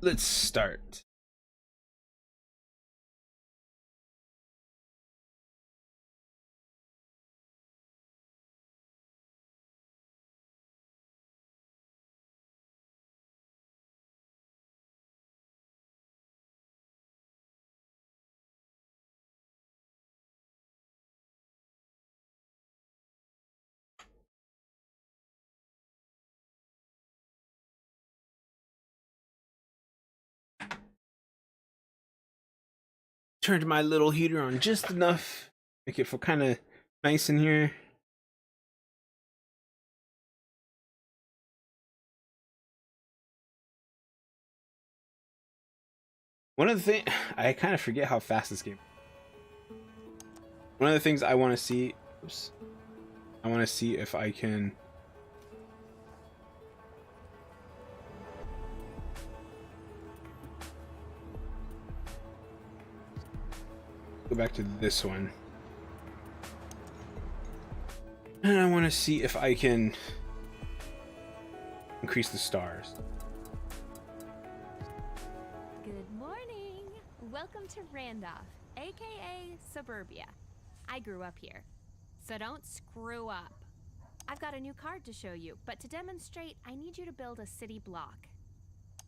let's start. Turned my little heater on just enough, make it feel kind of nice in here. One of the things I kind of forget how fast this game. One of the things I want to see, oops, I want to see if I can go back to this one. And I want to see if I can increase the stars. Good morning! Welcome to Randolph, aka Suburbia. I grew up here, so don't screw up. I've got a new card to show you, but to demonstrate, I need you to build a city block.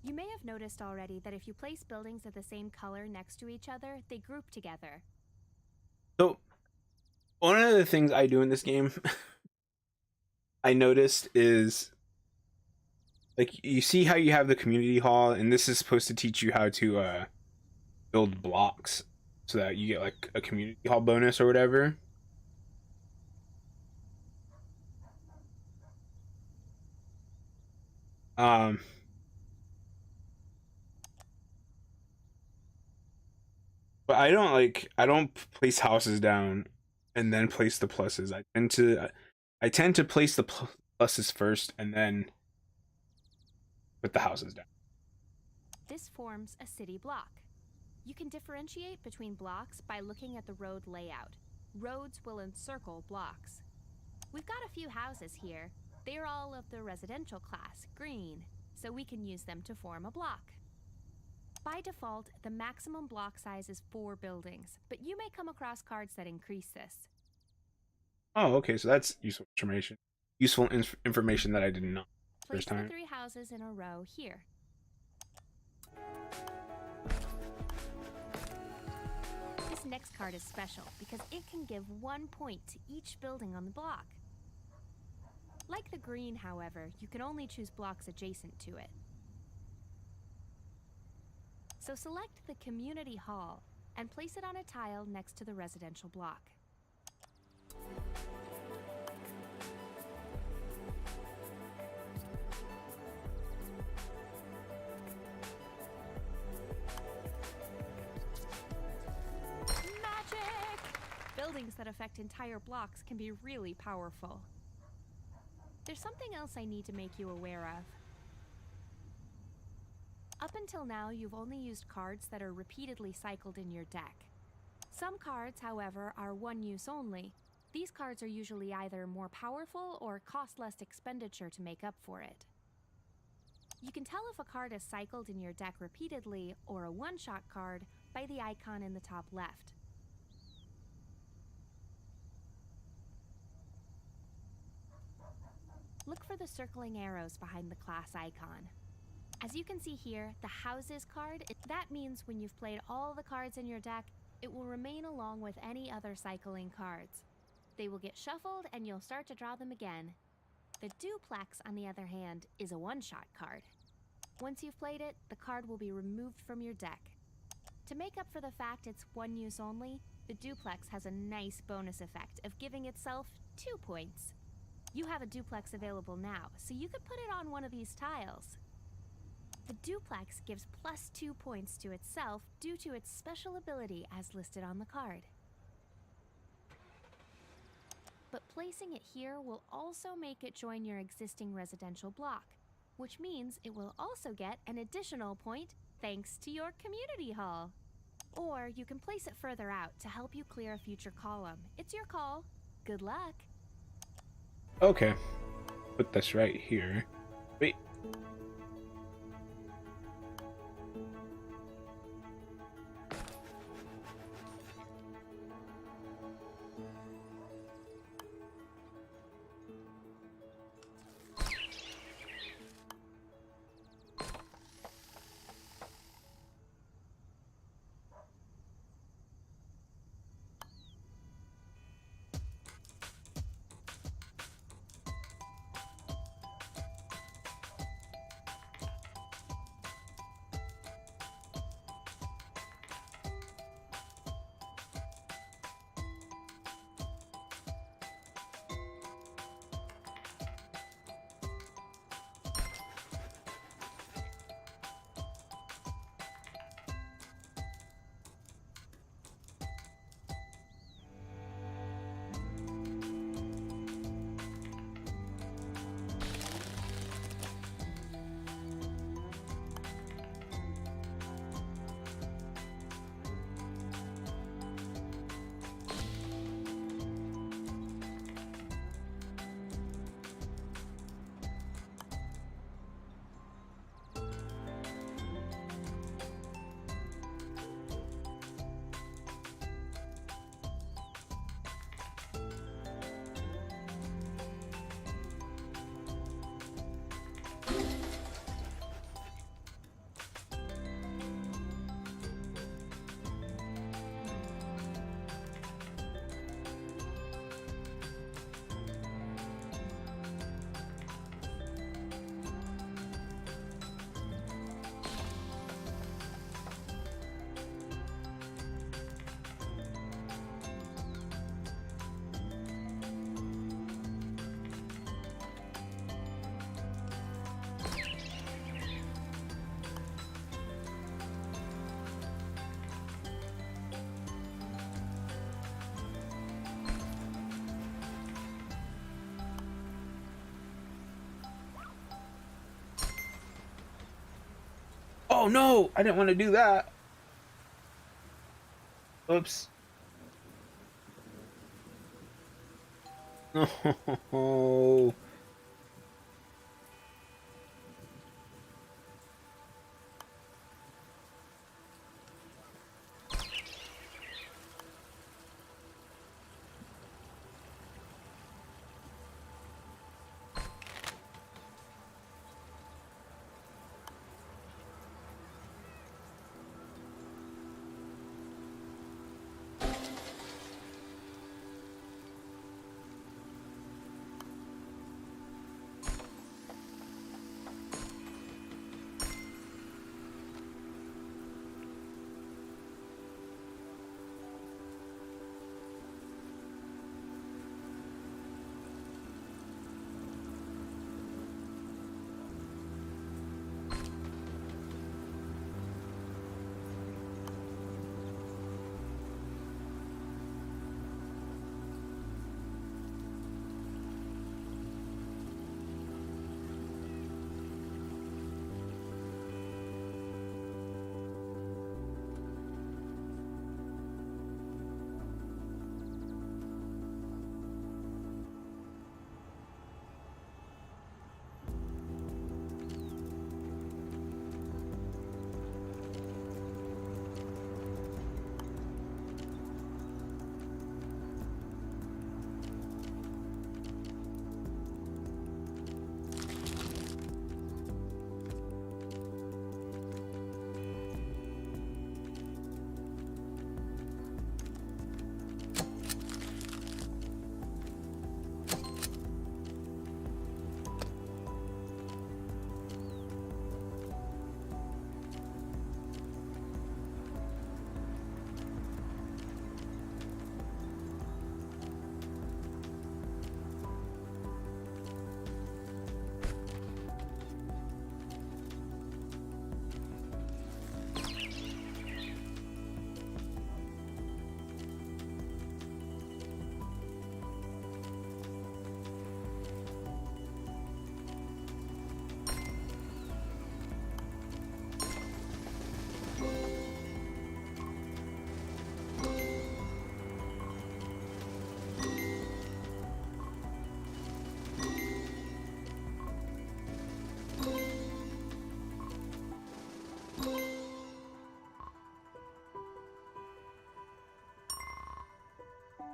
You may have noticed already that if you place buildings of the same color next to each other, they group together. So, one of the things I do in this game, I noticed is like you see how you have the community hall, and this is supposed to teach you how to build blocks so that you get like a community hall bonus or whatever. Um, but I don't place houses down and then place the pluses. I tend to place the pluses first and then put the houses down. This forms a city block. You can differentiate between blocks by looking at the road layout. Roads will encircle blocks. We've got a few houses here. They're all of the residential class, green, so we can use them to form a block. By default, the maximum block size is 4 buildings, but you may come across cards that increase this. Oh, okay, so that's useful information. Useful information that I didn't know Place first the time. 3 houses in a row here. This next card is special because it can give 1 point to each building on the block. Like the green, however, you can only choose blocks adjacent to it. So select the community hall and place it on a tile next to the residential block. Magic! Buildings that affect entire blocks can be really powerful. There's something else I need to make you aware of. Up until now, you've only used cards that are repeatedly cycled in your deck. Some cards, however, are one use only. These cards are usually either more powerful or cost less expenditure to make up for it. You can tell if a card is cycled in your deck repeatedly or a one-shot card by the icon in the top left. Look for the circling arrows behind the class icon. As you can see here, the Houses card, that means when you've played all the cards in your deck, it will remain along with any other cycling cards. They will get shuffled and you'll start to draw them again. The Duplex, on the other hand, is a one-shot card. Once you've played it, the card will be removed from your deck. To make up for the fact it's one use only, the Duplex has a nice bonus effect of giving itself 2 points. You have a Duplex available now, so you could put it on one of these tiles. The Duplex gives plus 2 points to itself due to its special ability as listed on the card. But placing it here will also make it join your existing residential block, which means it will also get an additional point thanks to your community hall. Or you can place it further out to help you clear a future column. It's your call. Good luck. Okay, put this right here. Wait. Oh no, I didn't want to do that. Oops. No.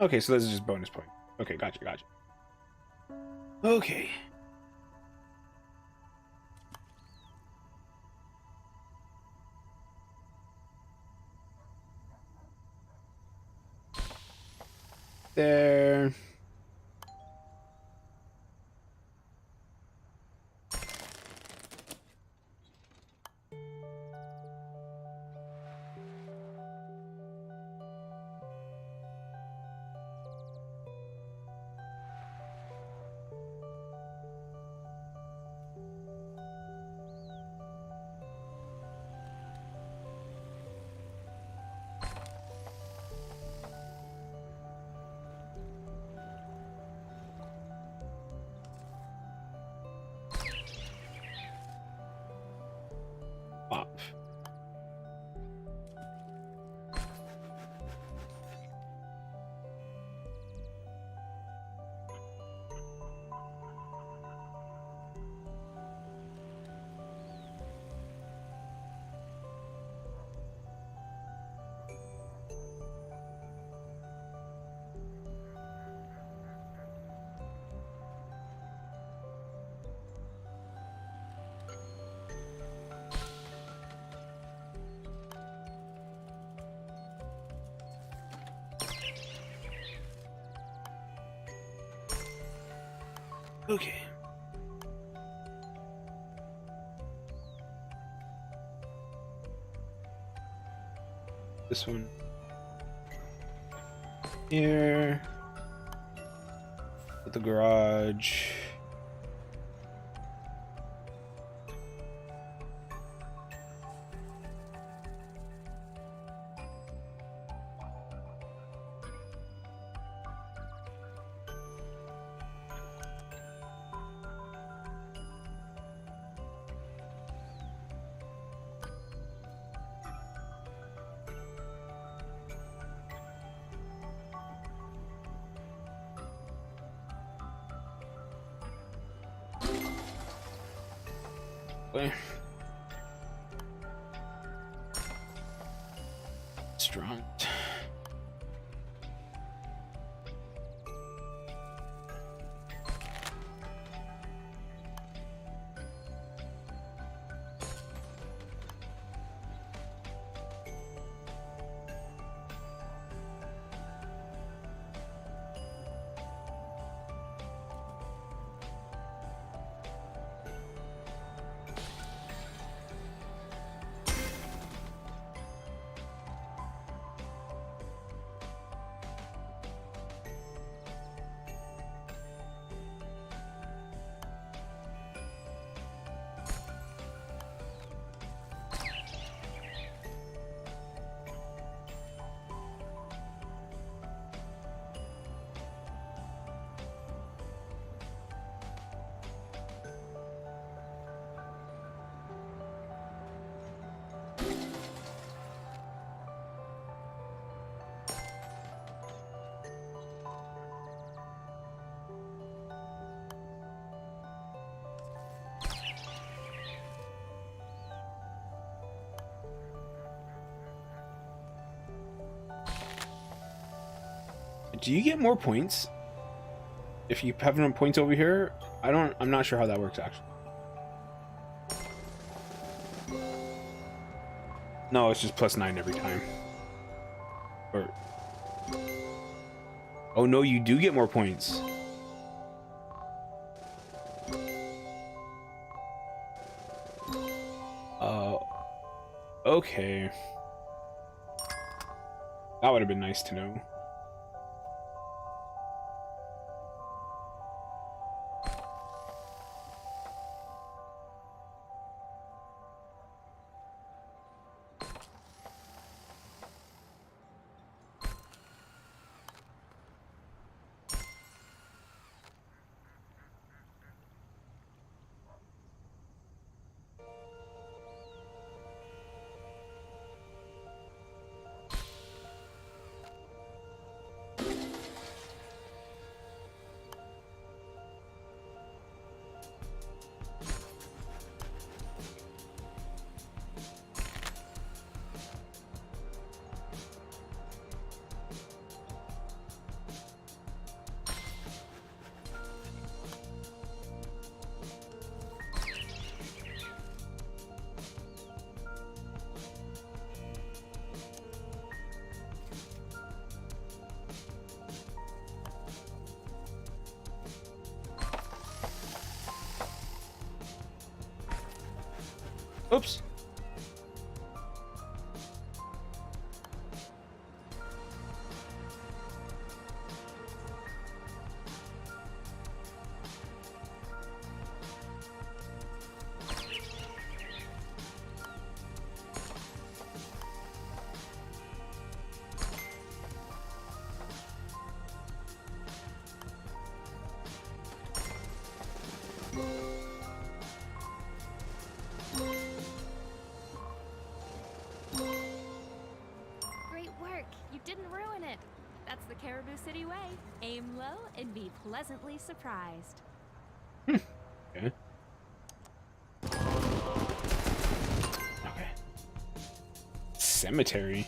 Okay, so this is just bonus point. Okay, gotcha. Okay. There. Pop. Okay. This one. Here. With the garage. Okay. Strong. Do you get more points if you have enough points over here? I'm not sure how that works actually. No, it's just +9 every time. Or oh no, you do get more points. Okay. That would have been nice to know. Oops. Great work! You didn't ruin it! That's the Caribou City way. Aim low and be pleasantly surprised. Okay. Okay. Cemetery.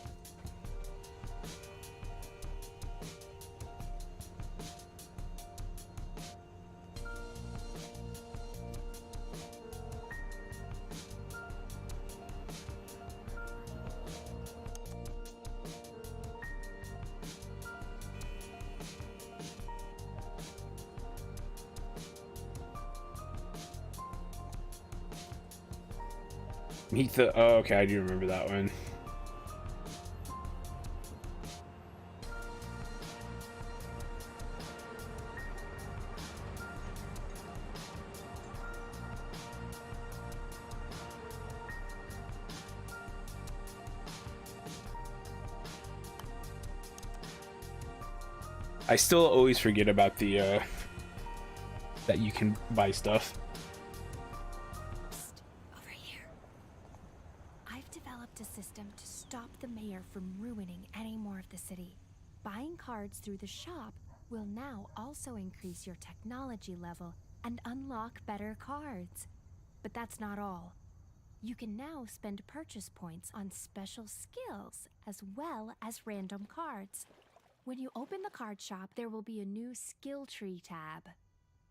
Meet the. Oh, okay, I do remember that one. I still always forget about the that you can buy stuff. Psst, over here. I've developed a system to stop the mayor from ruining any more of the city. Buying cards through the shop will now also increase your technology level and unlock better cards. But that's not all. You can now spend purchase points on special skills as well as random cards. When you open the card shop, there will be a new skill tree tab.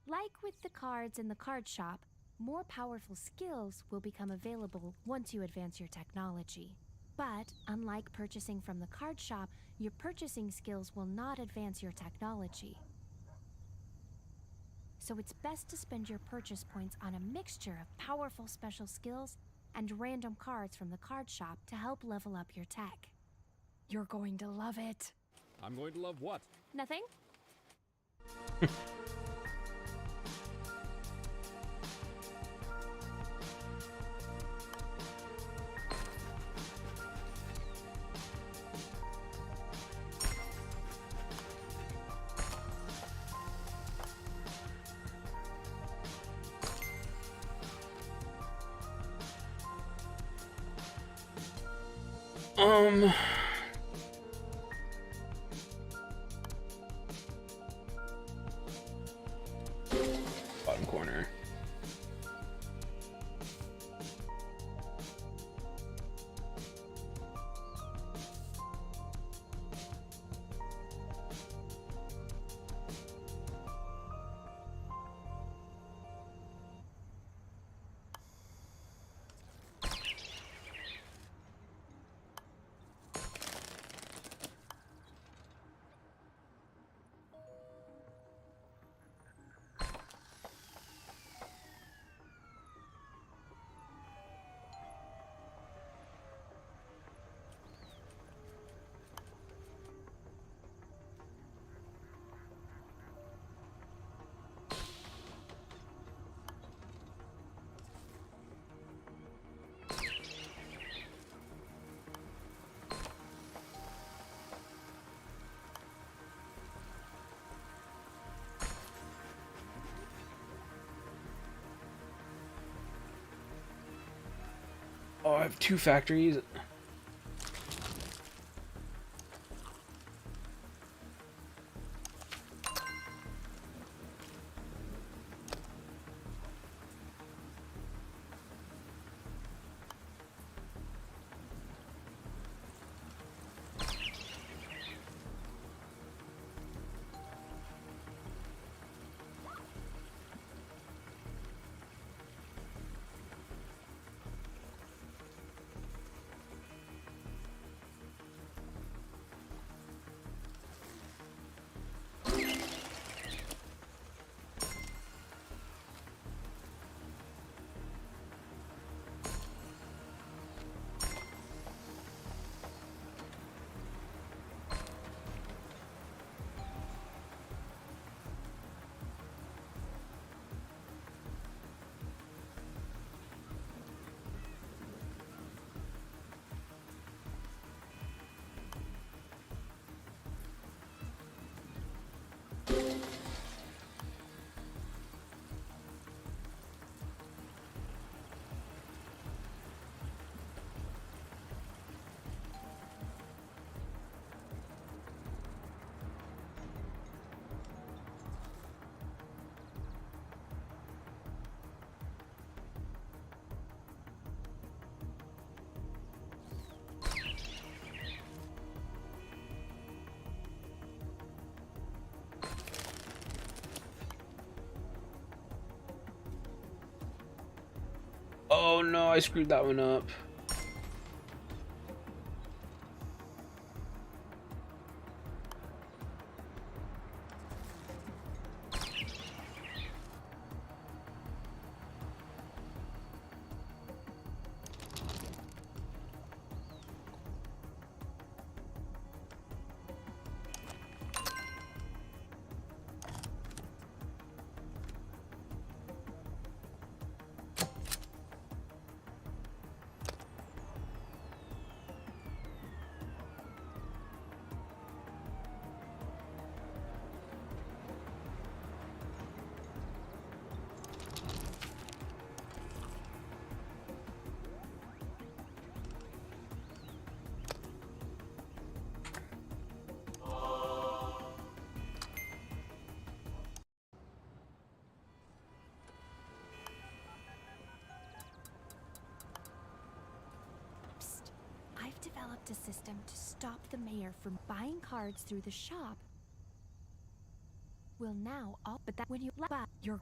Like with the cards in the card shop, more powerful skills will become available once you advance your technology. But unlike purchasing from the card shop, your purchasing skills will not advance your technology. So it's best to spend your purchase points on a mixture of powerful special skills and random cards from the card shop to help level up your tech. You're going to love it. I'm going to love what? Nothing? Bottom corner. Oh, I have 2 factories. Oh no, I screwed that one up. developed a system to stop the mayor from buying cards through the shop. Will now all but that when you buy your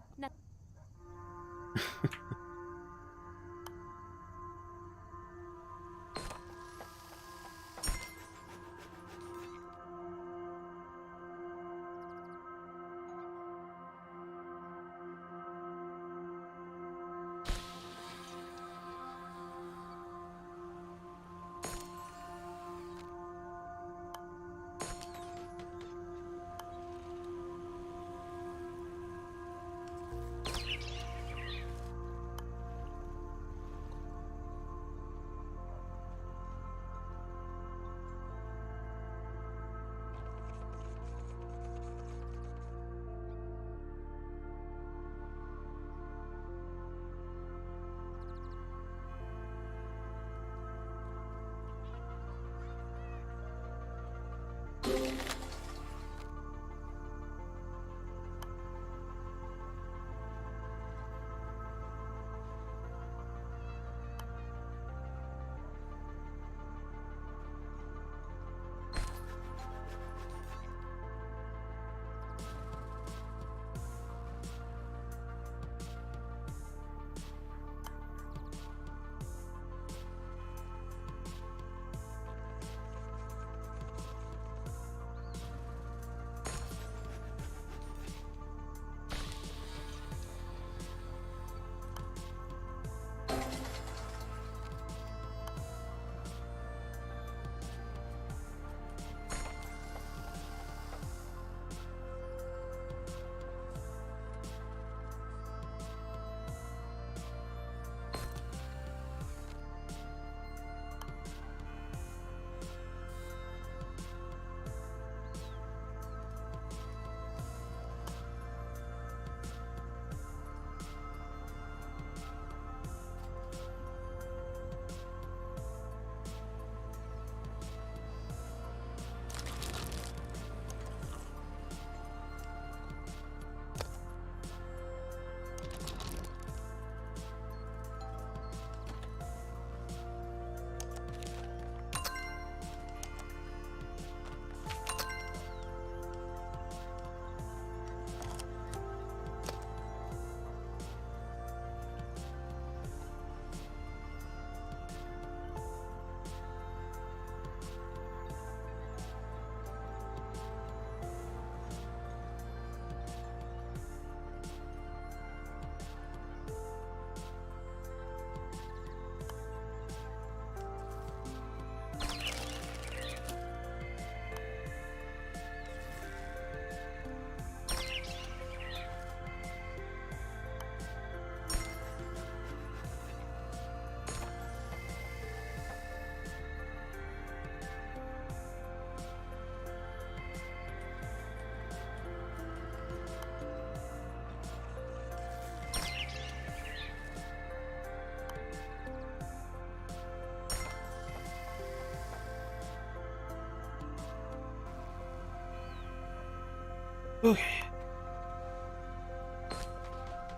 Okay.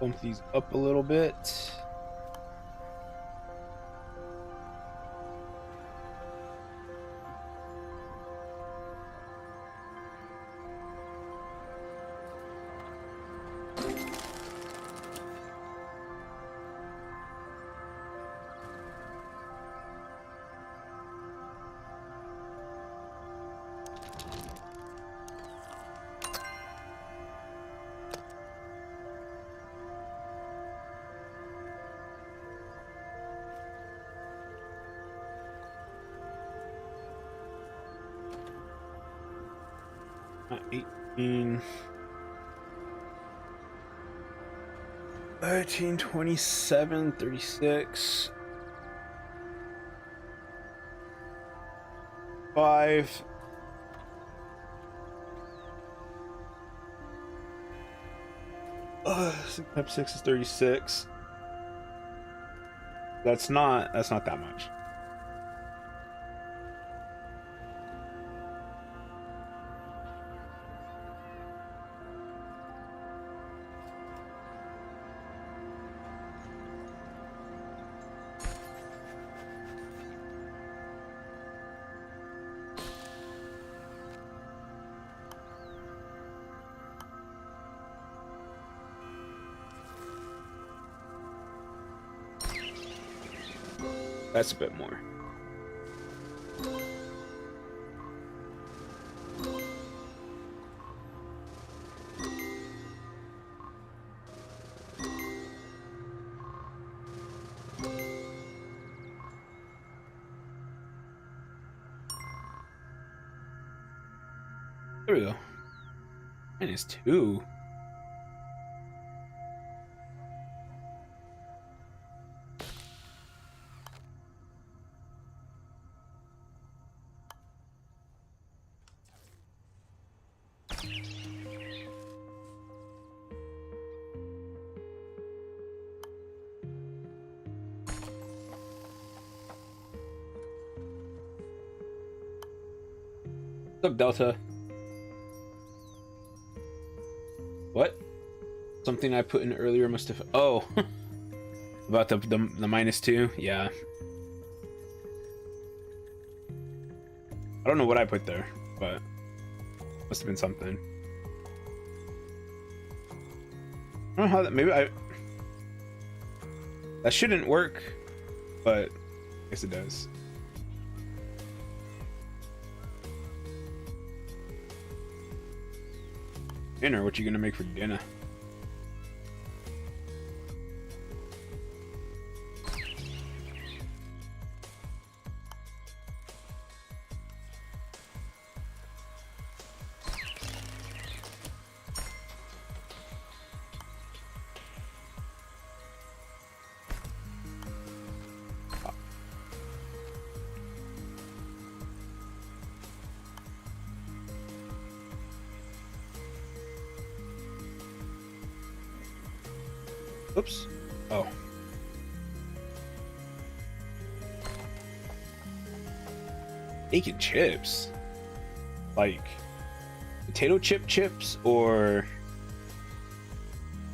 Bump these up a little bit. Uh, 18, 13, 27, 36, 5. Six times 6 is 36. That's not that much. That's a bit more. There we go. -2. What's up, Delta? What? Something I put in earlier must have. Oh, about the -2. Yeah. I don't know what I put there, but must have been something. I don't know how that. Maybe that shouldn't work, but I guess it does. Dinner? What you gonna make for dinner? Oops. Oh. Steak and chips? Like potato chip chips or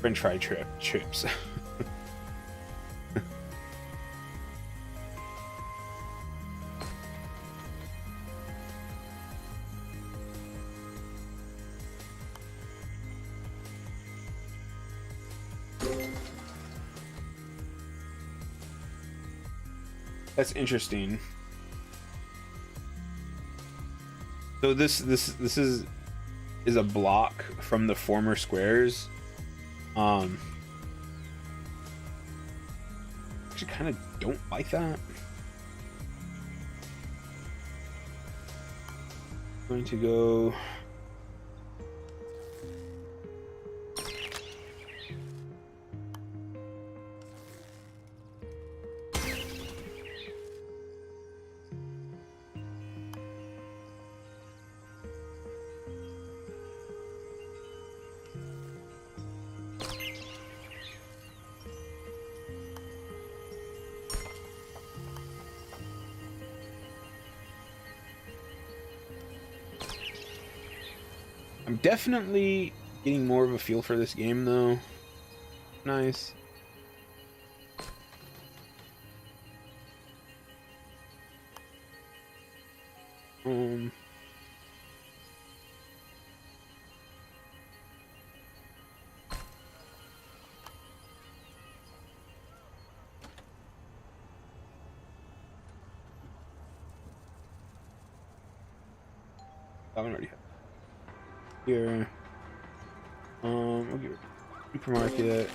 French fry chips? That's interesting. So this is a block from the former squares. Actually kind of don't like that. Going to go. I'm definitely getting more of a feel for this game, though. Nice. I already have here. We'll give it supermarket.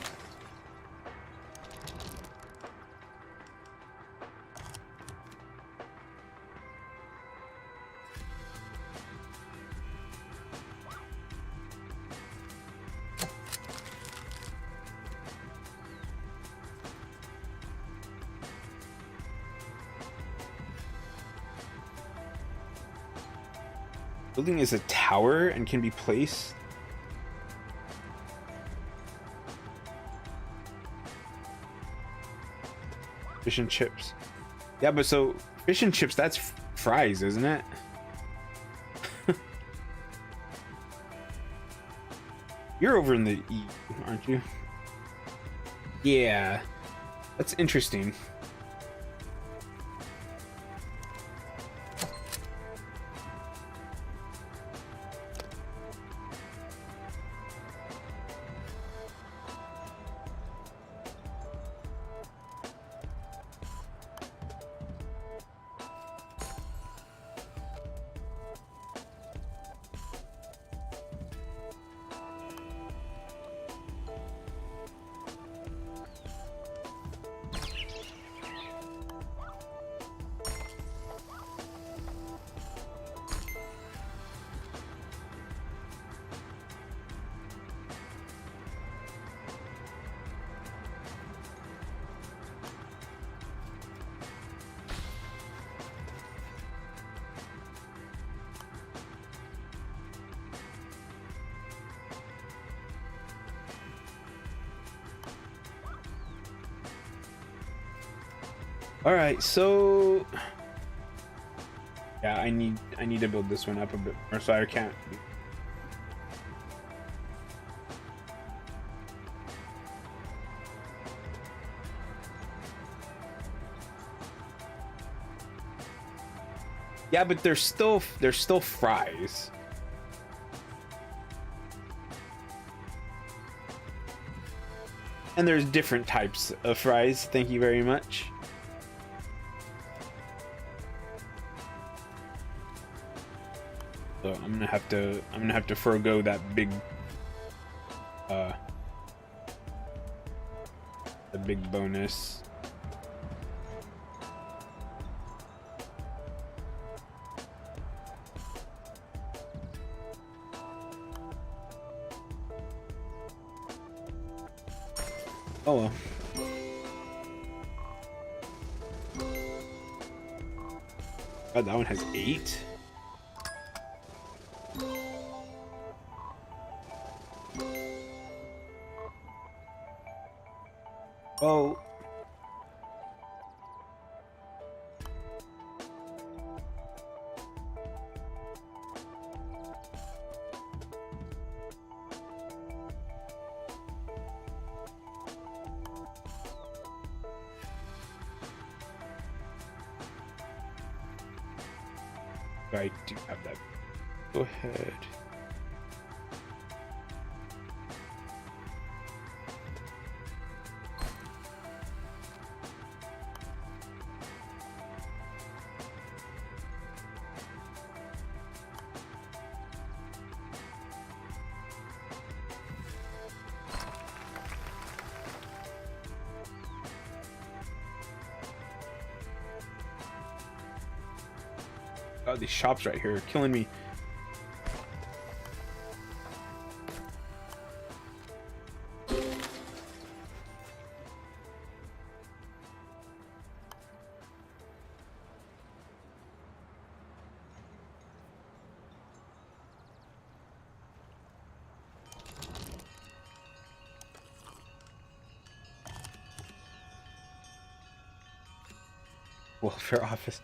Building is a tower and can be placed. Fish and chips. Yeah, but so fish and chips, that's fries, isn't it? You're over in the E, aren't you? Yeah, that's interesting. All right, so yeah, I need to build this one up a bit more, so I can't. Yeah, but they're still fries. And there's different types of fries. Thank you very much. So I'm gonna have to forego that big the big bonus. Oh well. God, that one has 8. Oh. I do have that. Go ahead. Oh, these shops right here are killing me. Welfare office.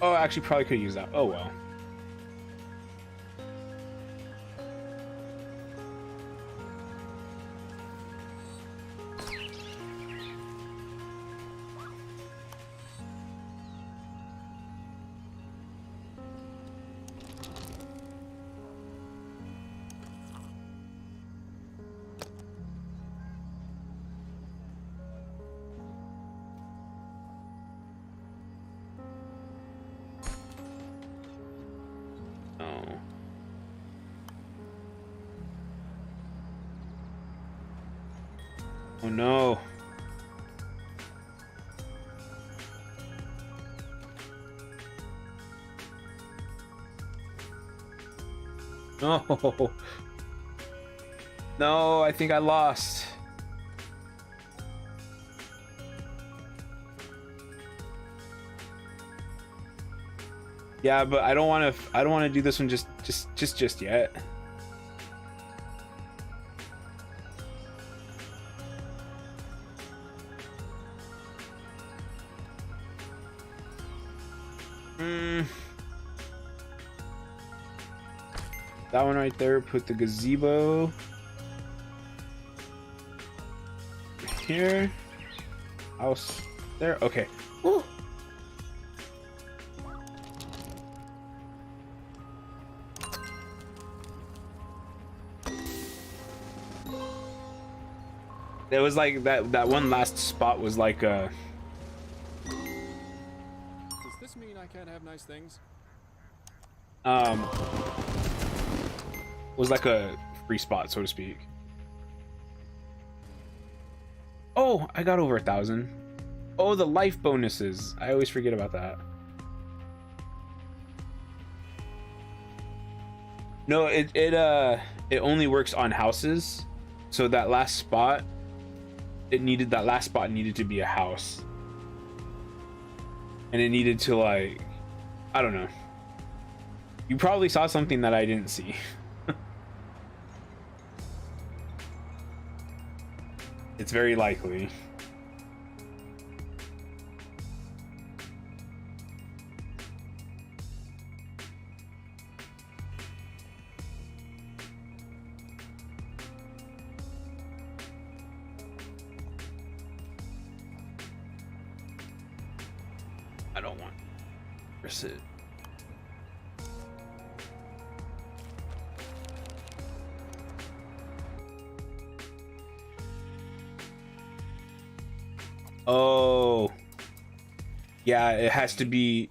Oh, I actually probably could use that. Oh well. Oh. Oh no. No. No, I think I lost. Yeah, but I don't want to do this one just yet. That one right there, put the gazebo here. House there. Okay. Woo. It was like that one last spot was like Does this mean I can't have nice things? um was like a free spot, so to speak. Oh, I got over 1,000. Oh, the life bonuses. I always forget about that. No, it only works on houses. So that last spot, that last spot needed to be a house. And it needed to, like, I don't know. You probably saw something that I didn't see. It's very likely. I don't want to sit. Oh, yeah, it has to be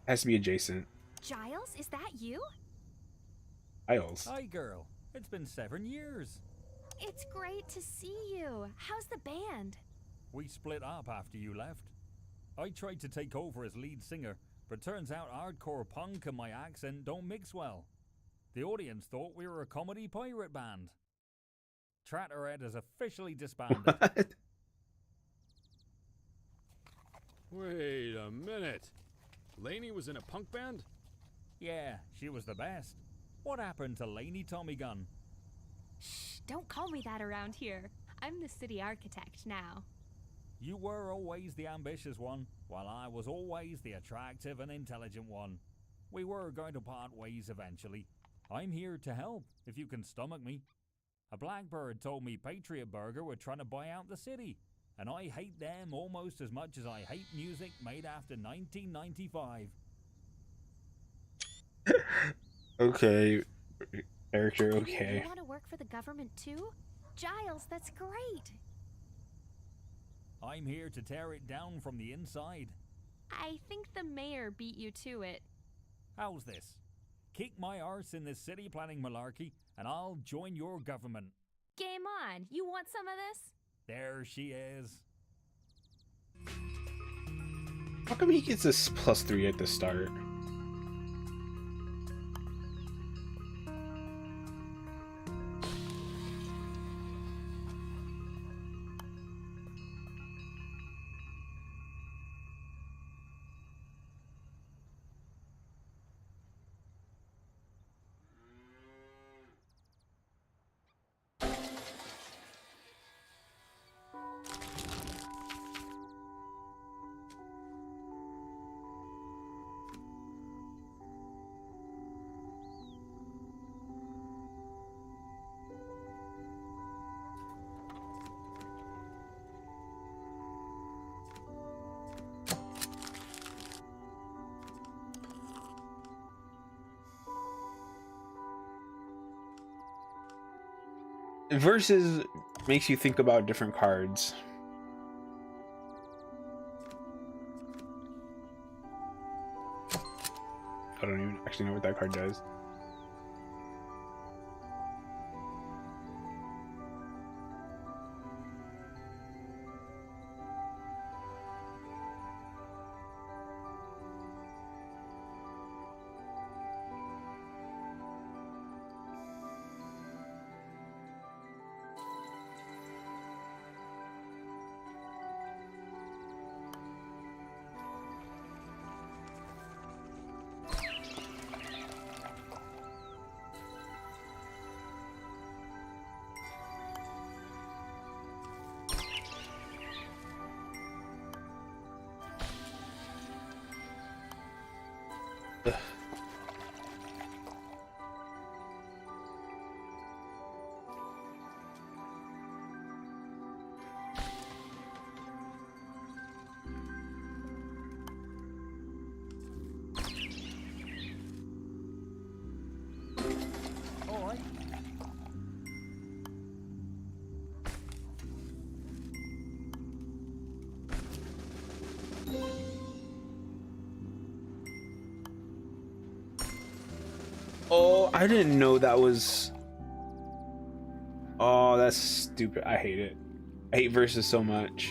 adjacent. Giles, is that you? Isles. Hi, girl. It's been 7 years. It's great to see you. How's the band? We split up after you left. I tried to take over as lead singer, but turns out hardcore punk and my accent don't mix well. The audience thought we were a comedy pirate band. Traitorhead has officially disbanded. What? Wait a minute. Lainey was in a punk band? Yeah, she was the best. What happened to Lainey Tommy Gun? Shh, don't call me that around here. I'm the city architect now. You were always the ambitious one, while I was always the attractive and intelligent one. We were going to part ways eventually. I'm here to help, if you can stomach me. A blackbird told me Patriot Burger were trying to buy out the city, and I hate them almost as much as I hate music made after 1995. Okay, character. Okay. You want to work for the government too? Giles, that's great. I'm here to tear it down from the inside. I think the mayor beat you to it. How's this? Kick my arse in this city planning malarkey, and I'll join your government. Game on. You want some of this? There she is. How come he gets this +3 at the start? Versus makes you think about different cards. I don't even actually know what that card does. Oh, I didn't know that was. Oh, that's stupid. I hate it. I hate versus so much.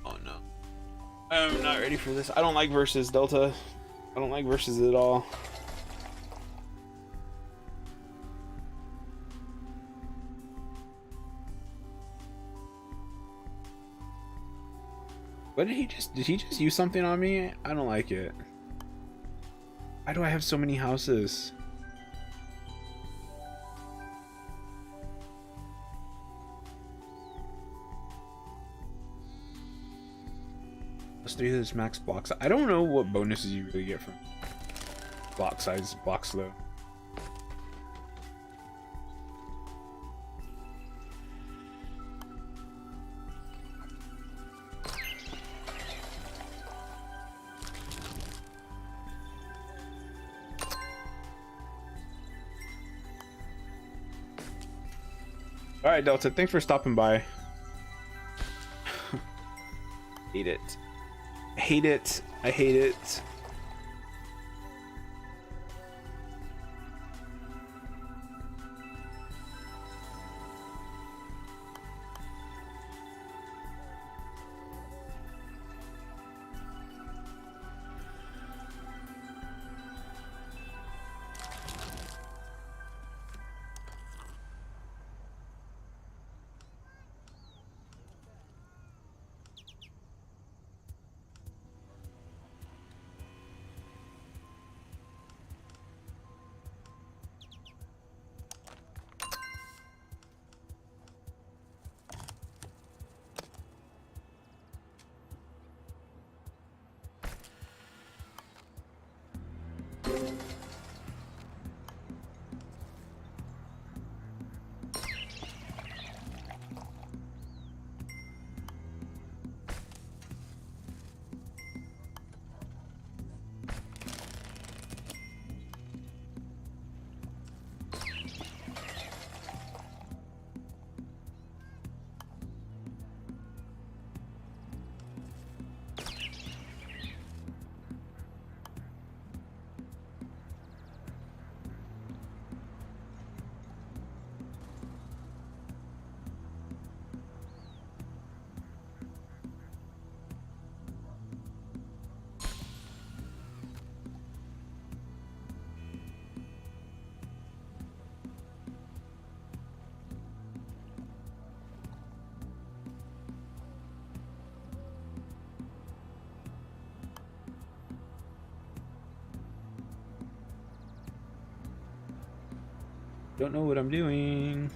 Oh no. I'm not ready for this. I don't like versus, Delta. I don't like versus at all. What did he just use something on me? I don't like it. Why do I have so many houses? Let's do this max blocks. I don't know what bonuses you really get from block size blocks though. All right, Delta, thanks for stopping by. Hate it. I hate it. I hate it. Don't know what I'm doing.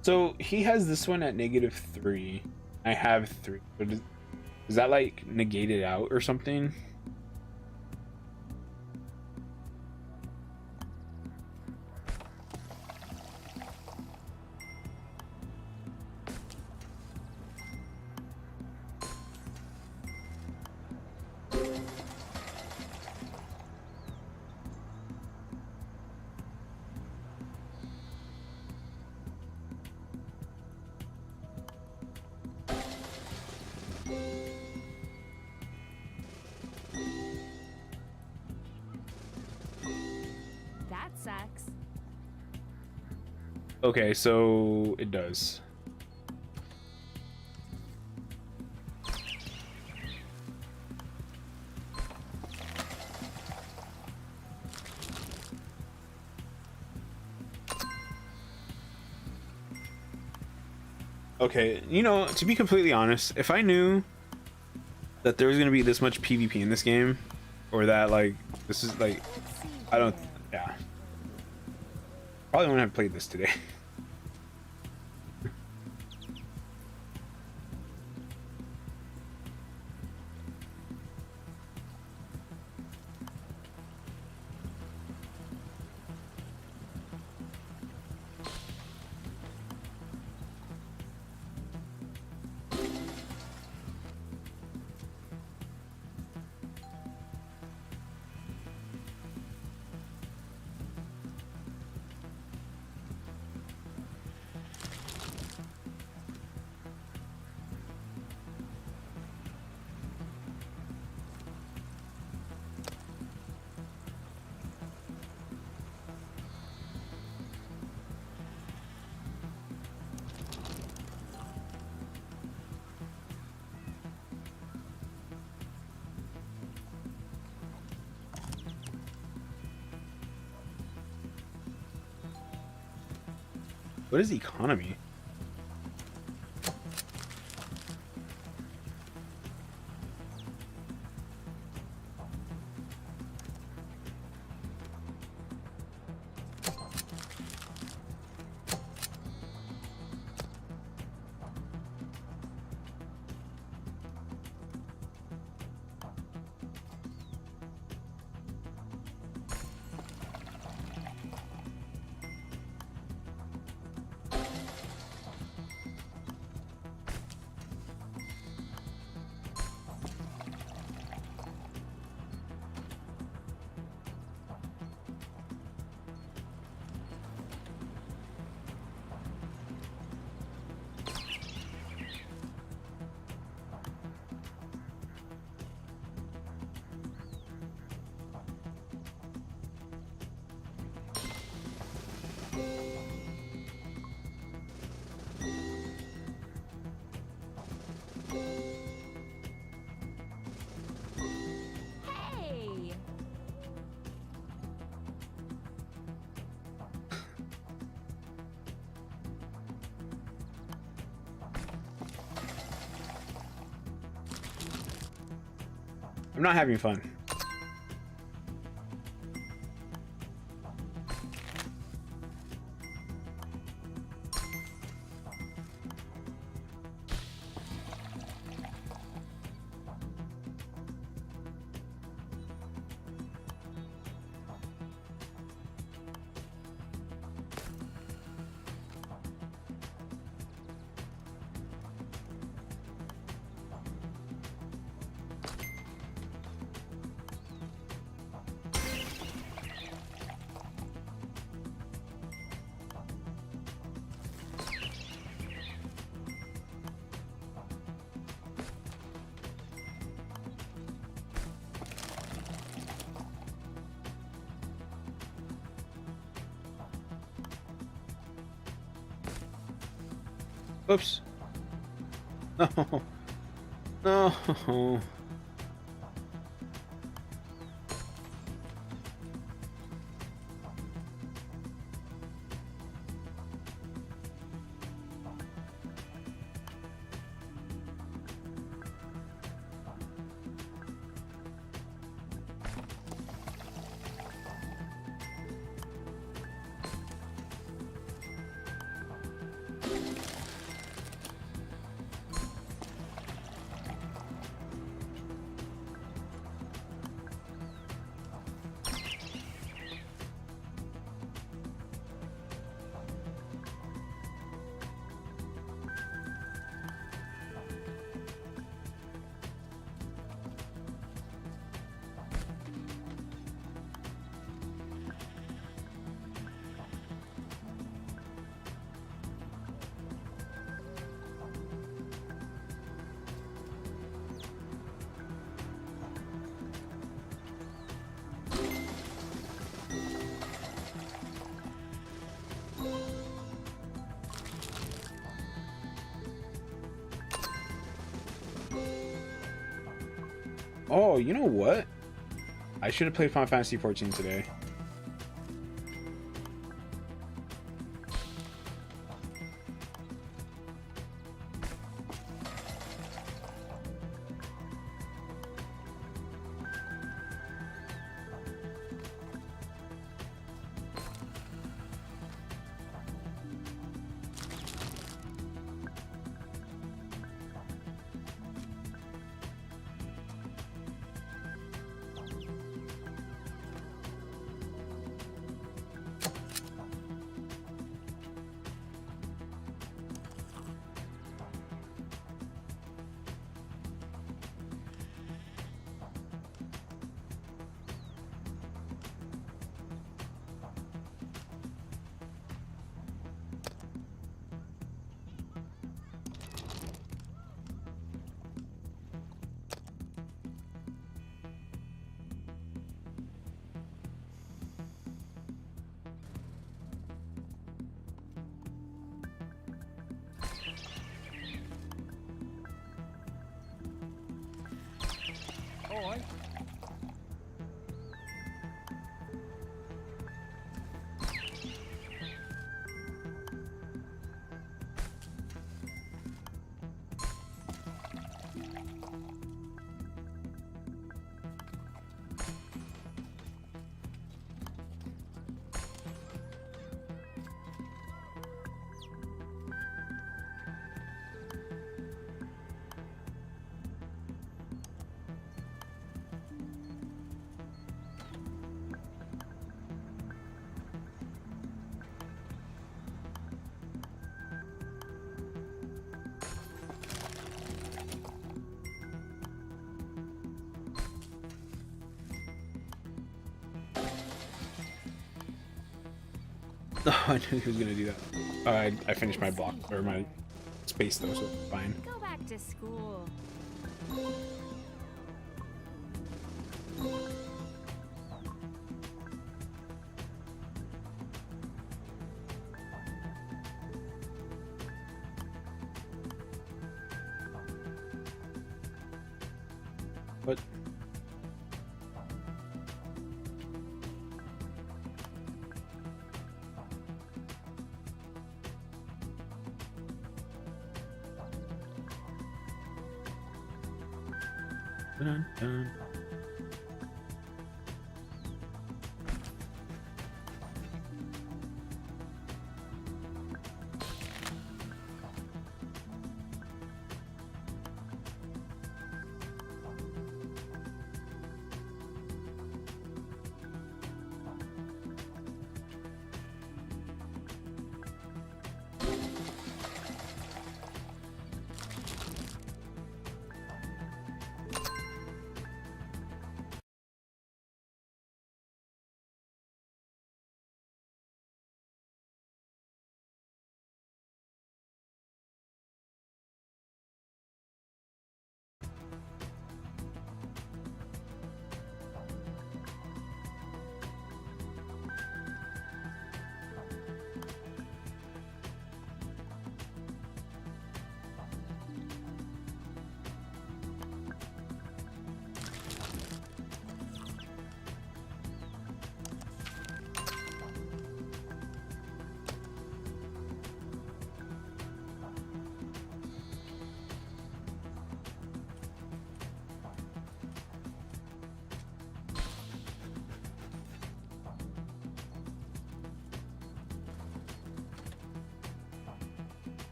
So he has this one at -3. I have 3. But is that like negated out or something? sucks. Okay, so it does. Okay, you know, to be completely honest, if I knew that there was gonna be this much PvP in this game, or that like this is like, Let's see. I don't, here. yeah, probably wouldn't have played this today. What is economy? Hey! I'm not having fun. Oops. No. No. Oh, you know what? I should have played Final Fantasy 14 today. Alright. Oh, I knew he was gonna do that. I finished my block or my space though, so fine. Go back to school. What? Dun, dun.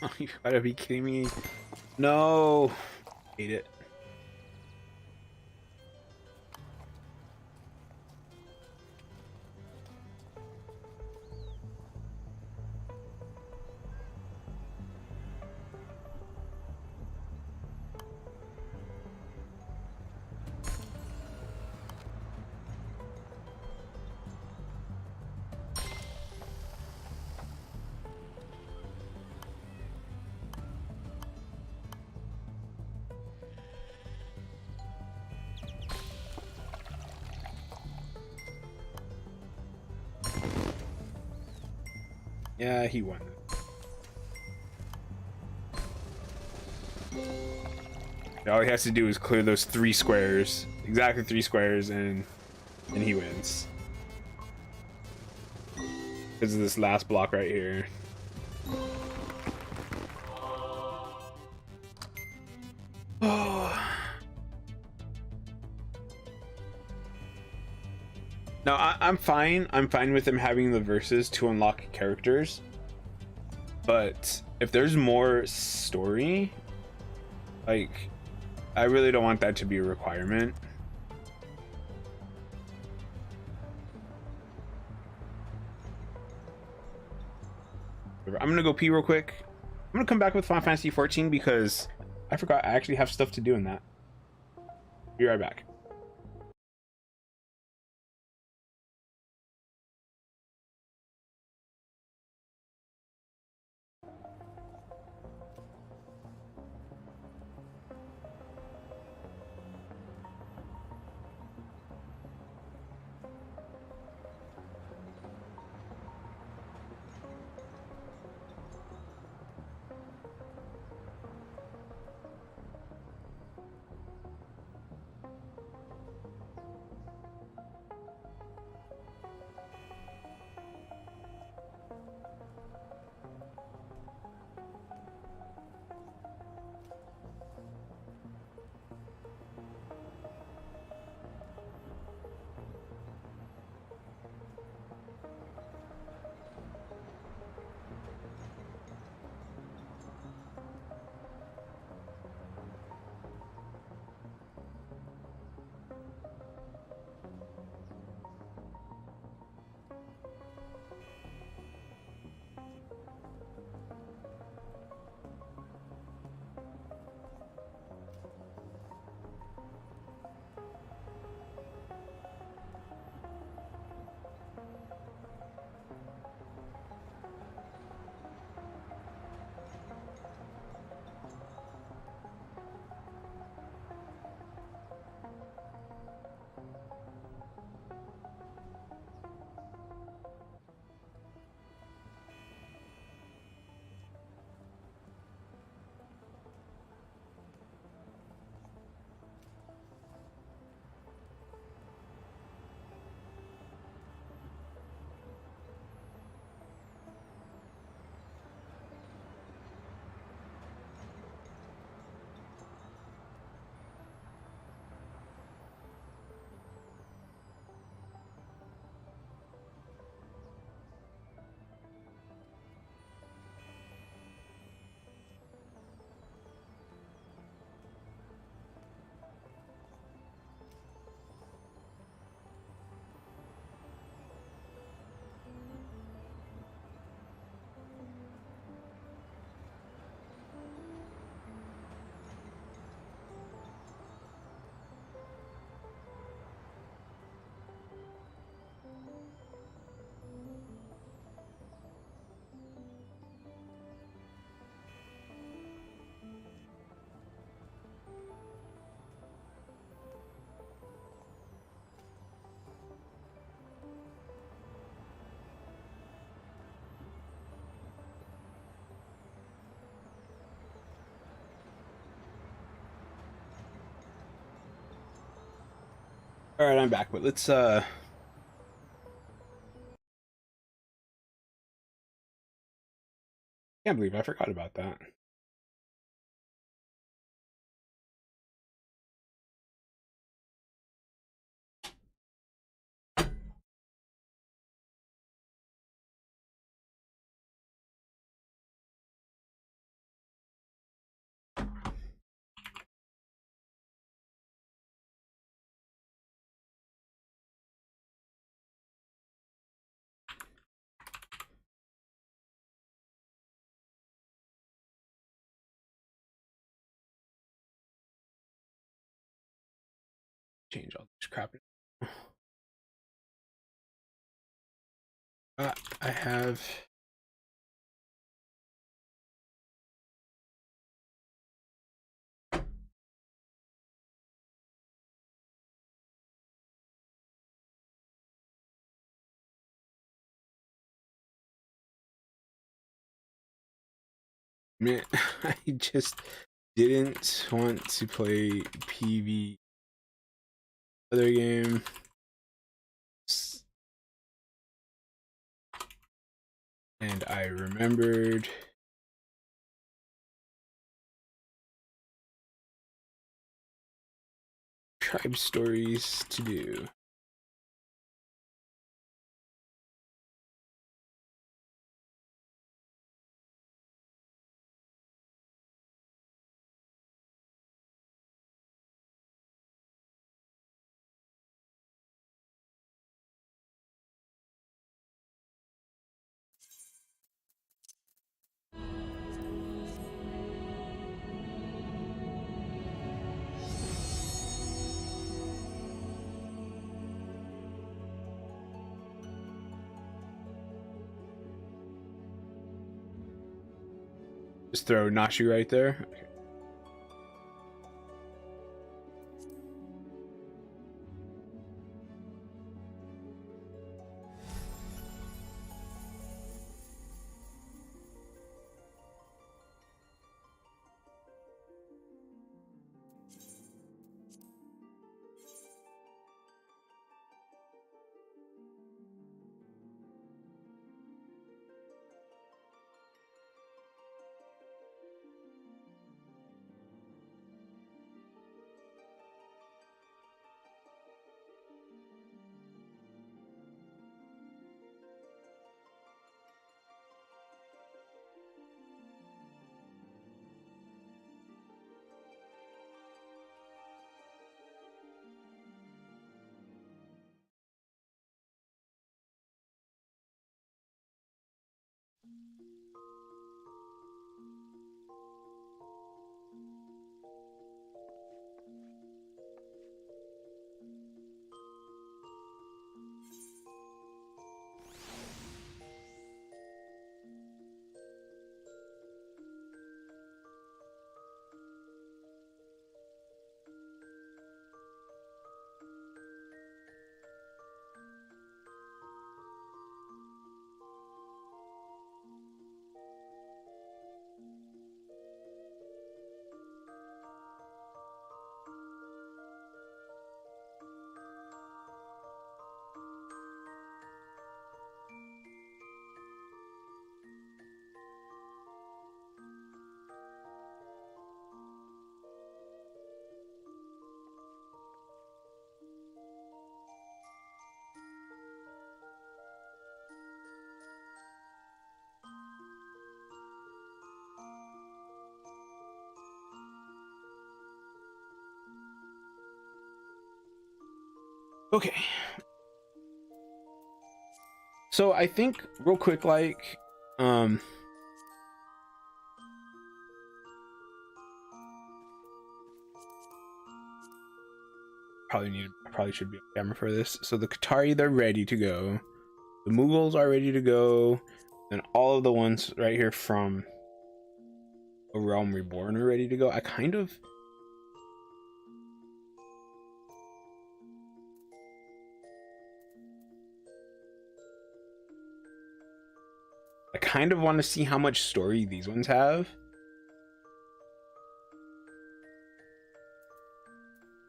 Oh, you gotta be kidding me. No. Hate it. Yeah, he won. All he has to do is clear those 3 squares, exactly 3 squares, and he wins. Because of this last block right here. Oh. No, I'm fine. I'm fine with him having the verses to unlock characters. But if there's more story, like, I really don't want that to be a requirement. I'm gonna go pee real quick. I'm gonna come back with Final Fantasy 14 because I forgot I actually have stuff to do in that. Be right back. All right, I'm back, but let's can't believe I forgot about that. change all this crap. I have. Man, I just didn't want to play PV other game. And I remembered tribe stories to do. Just throw Nashi right there. Okay. Okay. So I think real quick, like, probably should be on camera for this. So the Qatari, they're ready to go. The Mughals are ready to go. And all of the ones right here from A Realm Reborn are ready to go. I kind of want to see how much story these ones have.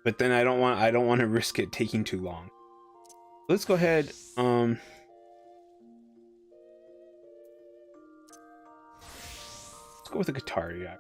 But then I don't want to risk it taking too long. Let's go ahead. Let's go with the Qatari.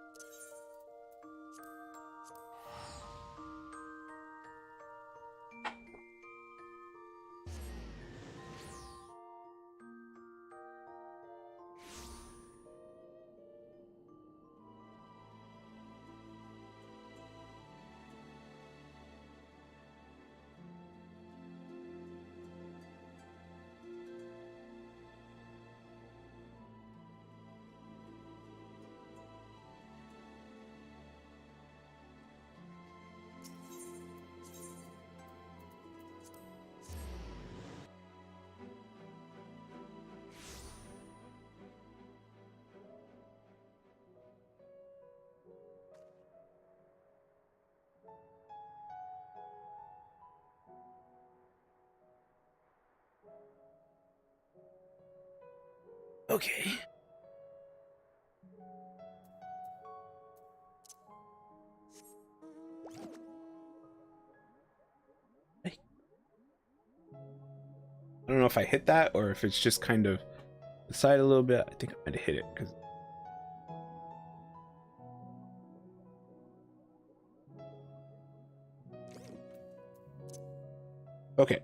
Okay. I don't know if I hit that or if it's just kind of the side a little bit. I think I might have hit it because. Okay.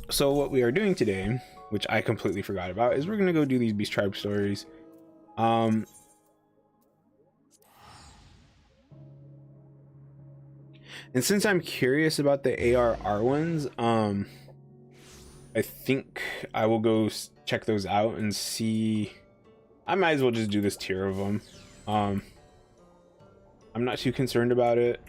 So what we are doing today, which I completely forgot about, is we're gonna go do these Beast Tribe stories. And since I'm curious about the ARR ones, I think I will go check those out and see. I might as well just do this tier of them. I'm not too concerned about it.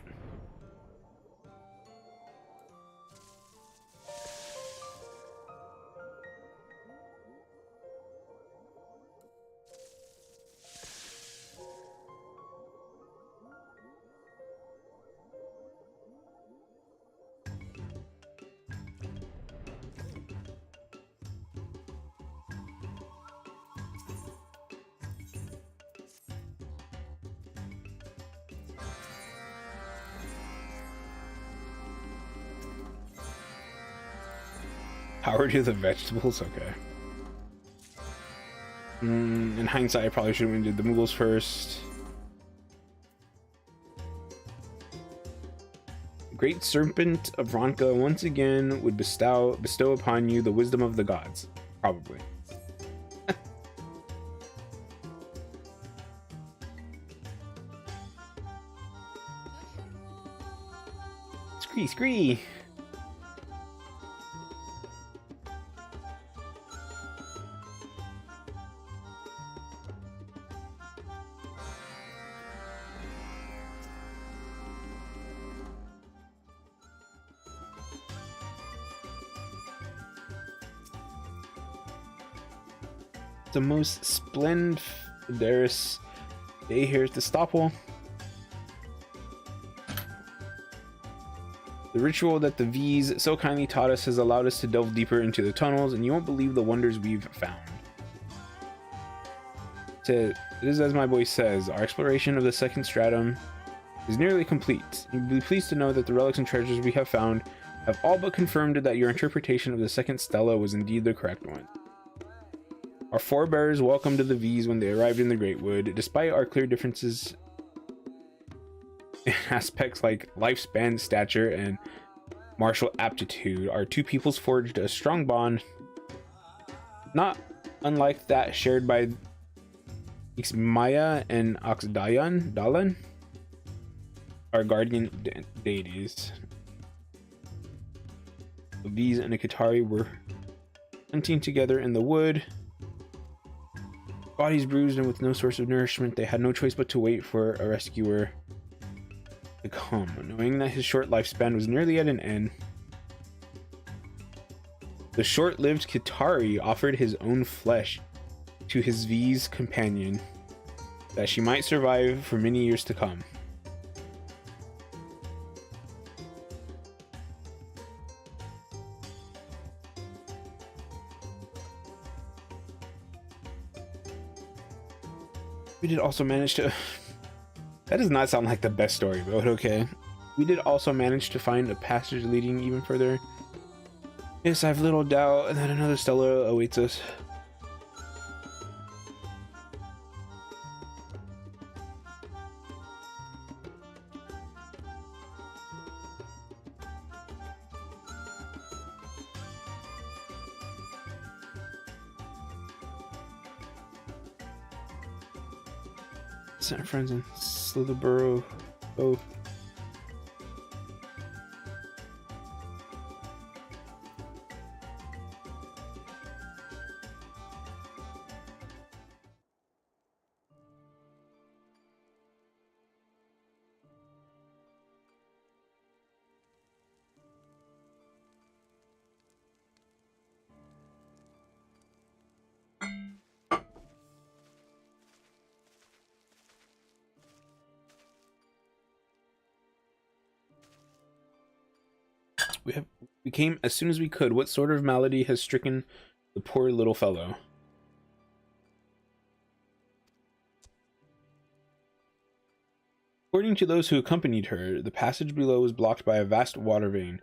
Power to the vegetables? Okay. In hindsight, I probably should have did the Mughals first. The Great Serpent of Ronka once again would bestow upon you the wisdom of the gods. Probably. Scree. The most splendiferous day here at the Stopwell. The ritual that the V's so kindly taught us has allowed us to delve deeper into the tunnels, and you won't believe the wonders we've found. It is as my boy says, our exploration of the second stratum is nearly complete. You'll be pleased to know that the relics and treasures we have found have all but confirmed that your interpretation of the second stela was indeed the correct one. Our forebears welcomed the V's when they arrived in the Great Wood. Despite our clear differences in aspects like lifespan, stature, and martial aptitude, our two peoples forged a strong bond, not unlike that shared by Ixmaya and Dalan, our guardian deities. The V's and the Qitari were hunting together in the wood. Bodies bruised and with no source of nourishment, they had no choice but to wait for a rescuer to come. Knowing that his short lifespan was nearly at an end, the short-lived Qitari offered his own flesh to his V's companion, that she might survive for many years to come. We did also manage to... That does not sound like the best story, but okay. We did also manage to find a passage leading even further. Yes, I have little doubt that another stela awaits us. Sent friends in Slitherborough. Oh. We came as soon as we could. What sort of malady has stricken the poor little fellow? According to those who accompanied her, the passage below was blocked by a vast water vein.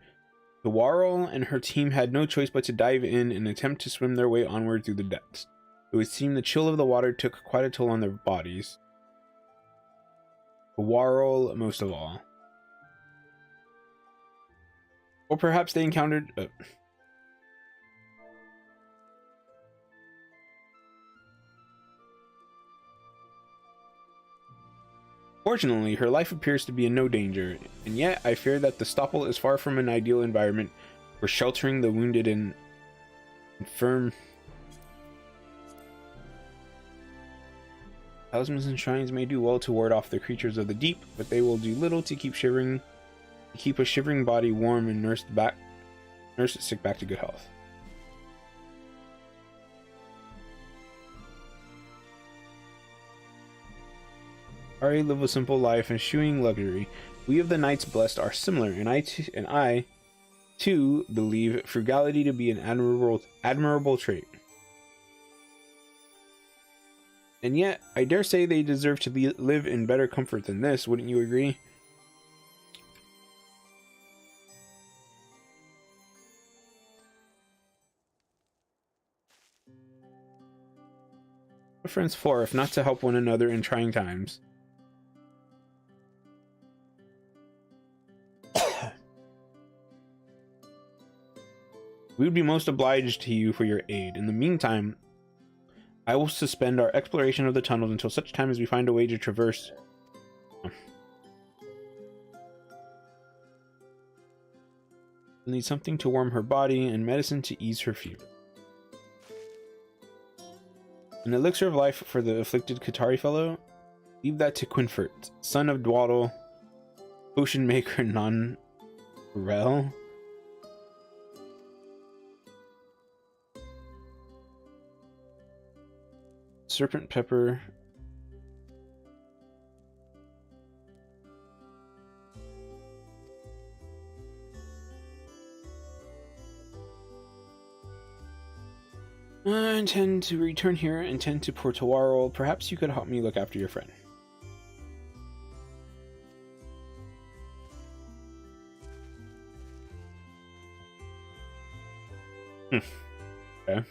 The Warrel and her team had no choice but to dive in and attempt to swim their way onward through the depths. It would seem the chill of the water took quite a toll on their bodies. The Warrel most of all. Or perhaps they encountered... Fortunately, her life appears to be in no danger, and yet I fear that the Stoppel is far from an ideal environment for sheltering the wounded and infirm. Talismans and shrines may do well to ward off the creatures of the deep, but they will do little to keep a shivering body warm and nurse the sick back to good health. I live a simple life, eschewing luxury. We of the Knights Blessed are similar, and I too believe frugality to be an admirable trait. And yet, I dare say they deserve to live in better comfort than this, wouldn't you agree? What are friends for, if not to help one another in trying times? We would be most obliged to you for your aid. In the meantime, I will suspend our exploration of the tunnels until such time as we find a way to traverse. We'll need something to warm her body and medicine to ease her fever. An elixir of life for the afflicted Qatari fellow? Leave that to Quinfert, son of Dwaddle, potion maker non-Rel. Serpent pepper. I intend to return here, intend to Porto Warrel. Perhaps you could help me look after your friend. Okay.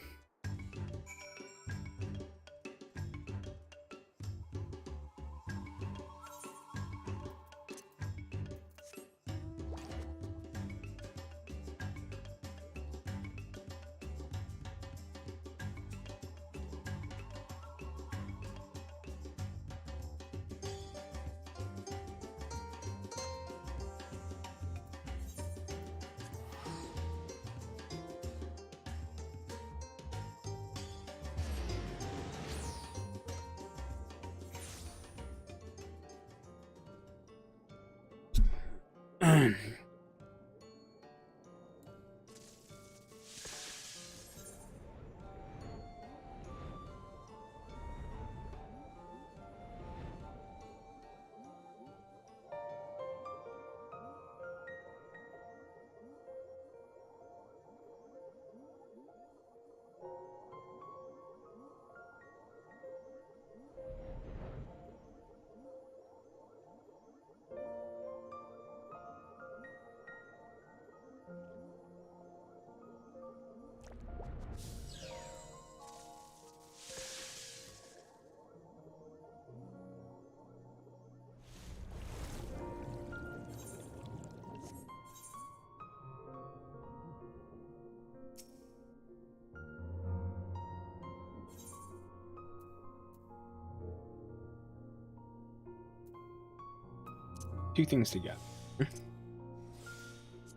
Two things together.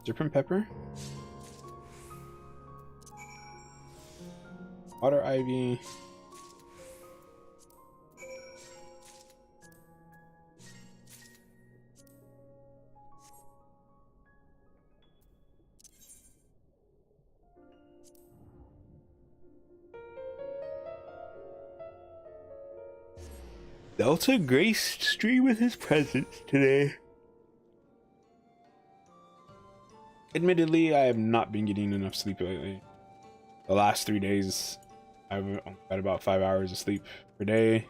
Serpent pepper. Water ivy. Delta graced Stree with his presence today. Admittedly, I have not been getting enough sleep lately. The last 3 days, I've got about 5 hours of sleep per day.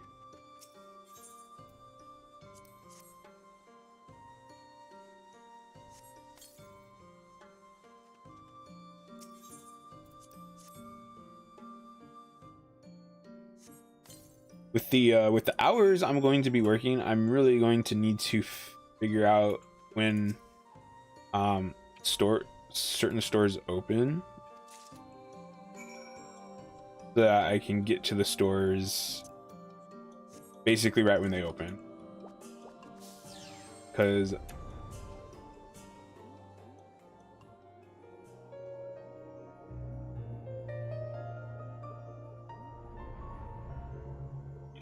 with the hours I'm going to be working, I'm really going to need to figure out when certain stores open, so that I can get to the stores basically right when they open. Because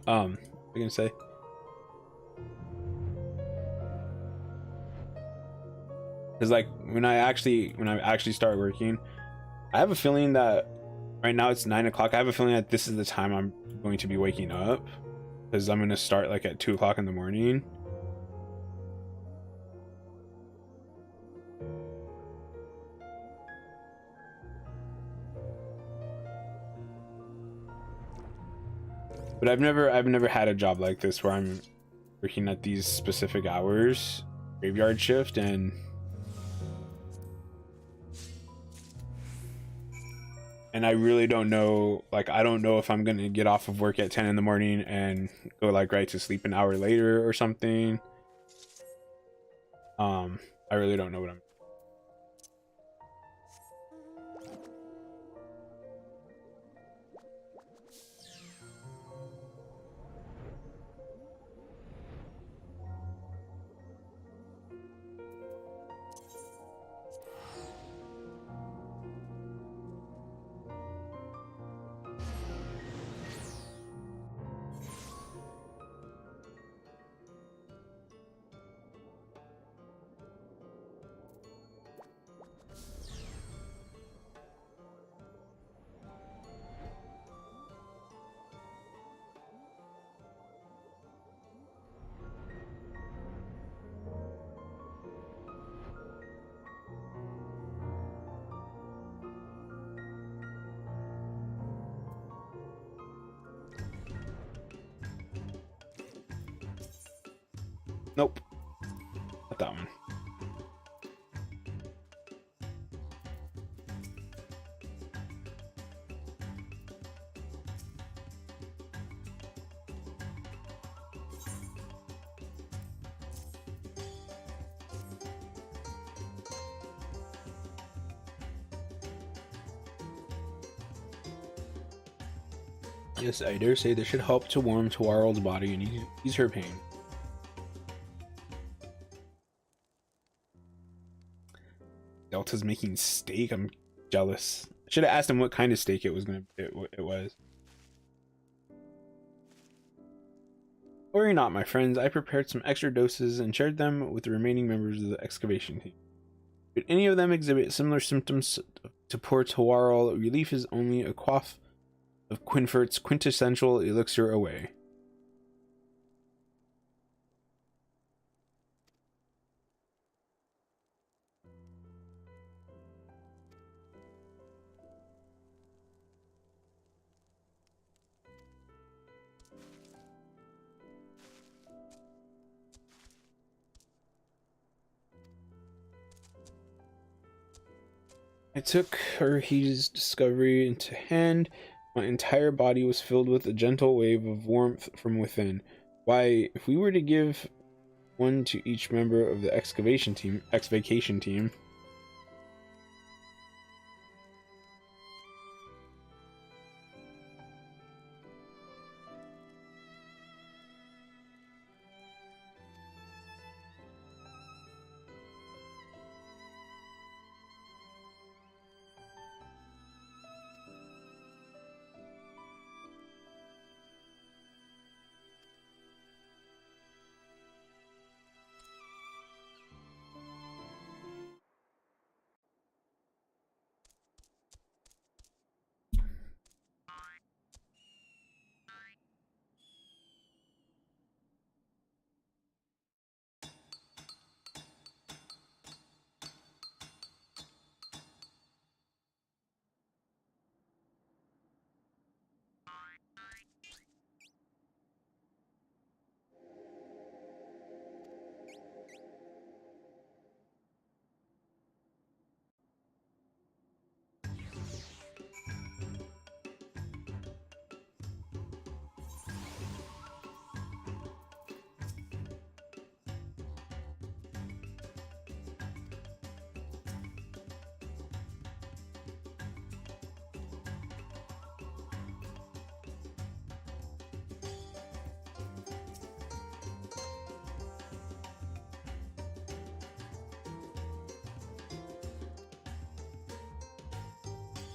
what am I gonna say? Because like when I actually start working, I have a feeling that right now it's 9 o'clock. I have a feeling that this is the time I'm going to be waking up, because I'm gonna start like at 2 o'clock in the morning. But I've never had a job like this where I'm working at these specific hours, graveyard shift, and I really don't know, like I don't know if I'm gonna get off of work at 10 in the morning and go like right to sleep an hour later or something. I really don't know what I'm. Nope, not that one. Yes, I dare say this should help to warm Tuarl's body and ease her pain. Delta's making steak. I'm jealous. I should have asked him what kind of steak it was. Worry not, my friends. I prepared some extra doses and shared them with the remaining members of the excavation team. Should any of them exhibit similar symptoms to poor Tuarl, relief is only a quaff of Quinfert's quintessential elixir away. I took Urhi's discovery into hand. My entire body was filled with a gentle wave of warmth from within. Why, if we were to give one to each member of the excavation team,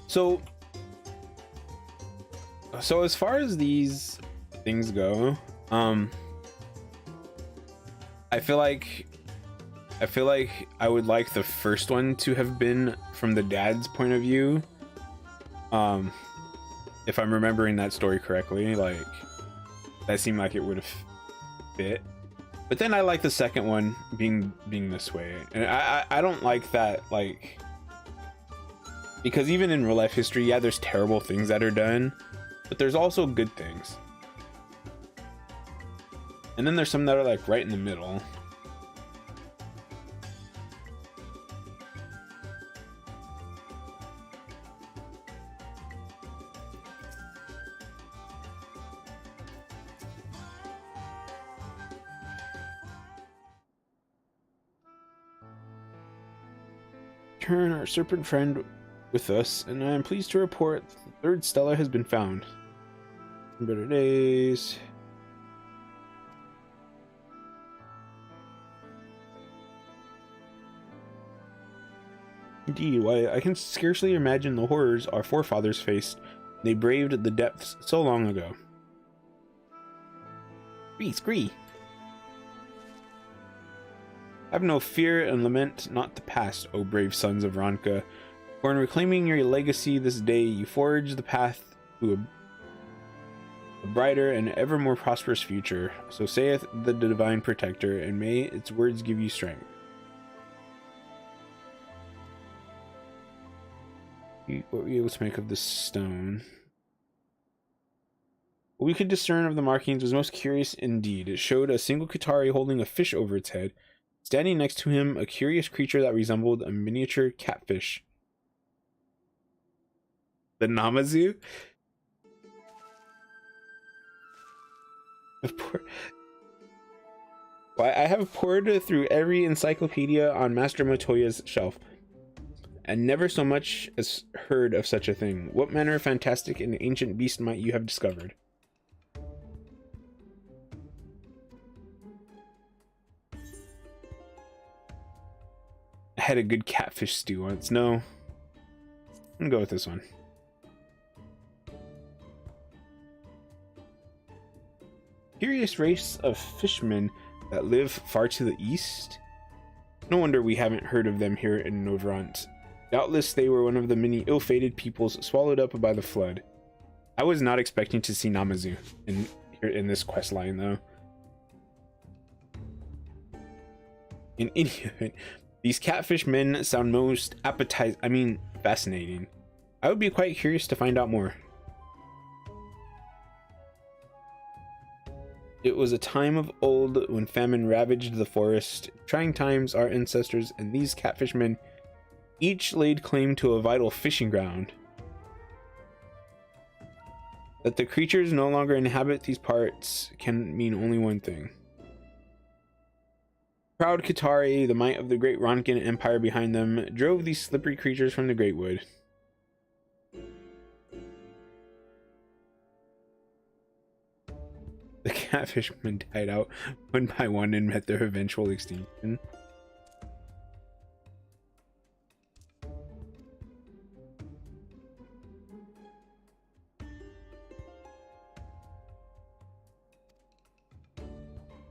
So as far as these things go, I feel like I would like the first one to have been from the dad's point of view. If I'm remembering that story correctly, like that seemed like it would have fit. But then I like the second one being this way, and I don't like that, like, because even in real life history, yeah, there's terrible things that are done, but there's also good things, and then there's some that are like right in the middle. Turn our serpent friend with us, and I am pleased to report that the third Stella has been found. Better days. Indeed, why I can scarcely imagine the horrors our forefathers faced. They braved the depths so long ago. Scree. Have no fear and lament not the past, O brave sons of Ronka, for in reclaiming your legacy this day you forge the path to a brighter and ever more prosperous future. So saith the divine protector, and may its words give you strength. What were we able to make of this stone? What we could discern of the markings was most curious indeed. It showed a single Qitari holding a fish over its head. Standing next to him, a curious creature that resembled a miniature catfish. The Namazu? Why, I have poured through every encyclopedia on Master Motoya's shelf, and never so much as heard of such a thing. What manner of fantastic and ancient beast might you have discovered? I had a good catfish stew once. No. I'm gonna go with this one. Curious race of fishmen that live far to the east. No wonder we haven't heard of them here in Novrant. Doubtless they were one of the many ill-fated peoples swallowed up by the flood. I was not expecting to see Namazu in this quest line, though. In any event, these catfish men sound most fascinating. I would be quite curious to find out more. It was a time of old when famine ravaged the forest. Trying times, our ancestors and these catfish men each laid claim to a vital fishing ground. That the creatures no longer inhabit these parts can mean only one thing. Proud Qitari, the might of the great Ronkin Empire behind them, drove these slippery creatures from the Great Wood. The catfishmen died out one by one and met their eventual extinction.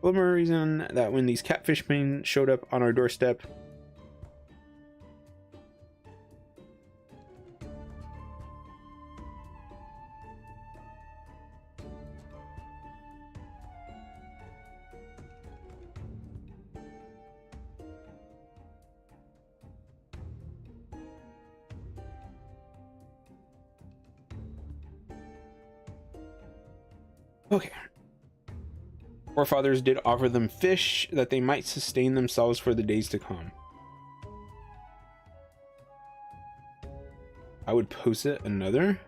One more reason that when these catfishmen showed up on our doorstep, okay. Forefathers did offer them fish that they might sustain themselves for the days to come. I would posit another.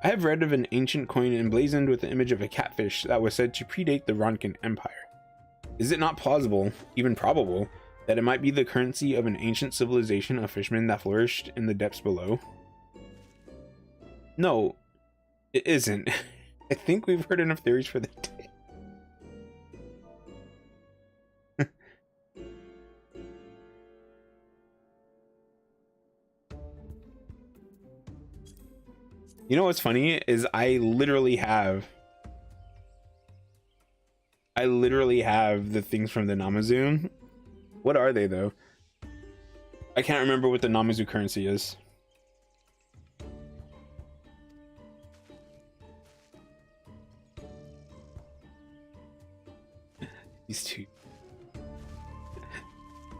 I have read of an ancient coin emblazoned with the image of a catfish that was said to predate the Ronkin Empire. Is it not plausible, even probable, that it might be the currency of an ancient civilization of fishermen that flourished in the depths below? No, it isn't. I think we've heard enough theories for the day. You know what's funny is I literally have the things from the Namazu. What are they though? I can't remember what the Namazu currency is. These two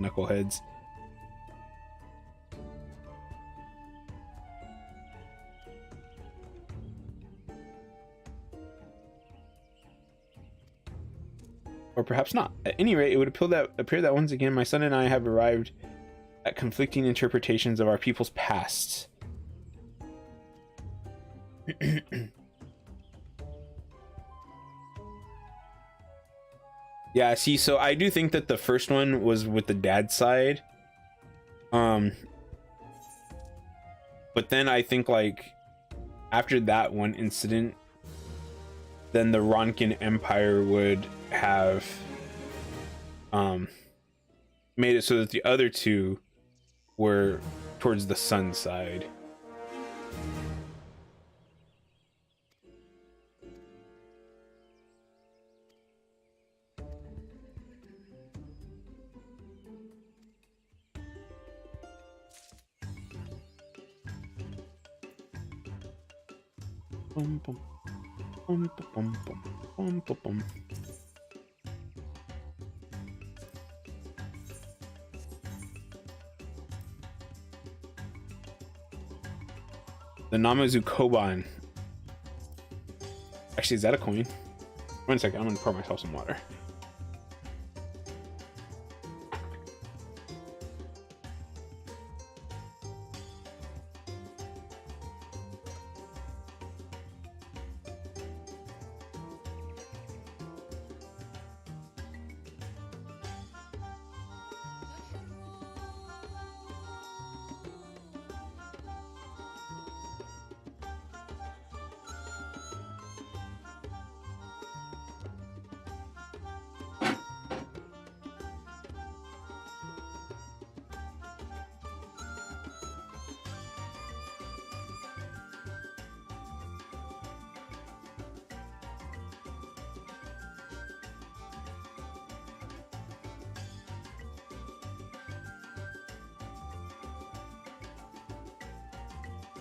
knuckleheads. Or perhaps not. At any rate, it would appear that once again my son and I have arrived at conflicting interpretations of our people's pasts. Yeah, see, so I do think that the first one was with the dad side. But then I think like after that one incident, then the Ronkin Empire would have made it so that the other two were towards the sun side. Bum, bum, bum, bum, bum, bum, bum, bum. The Namazu Koban. Actually, is that a coin? 1 second, I'm gonna pour myself some water.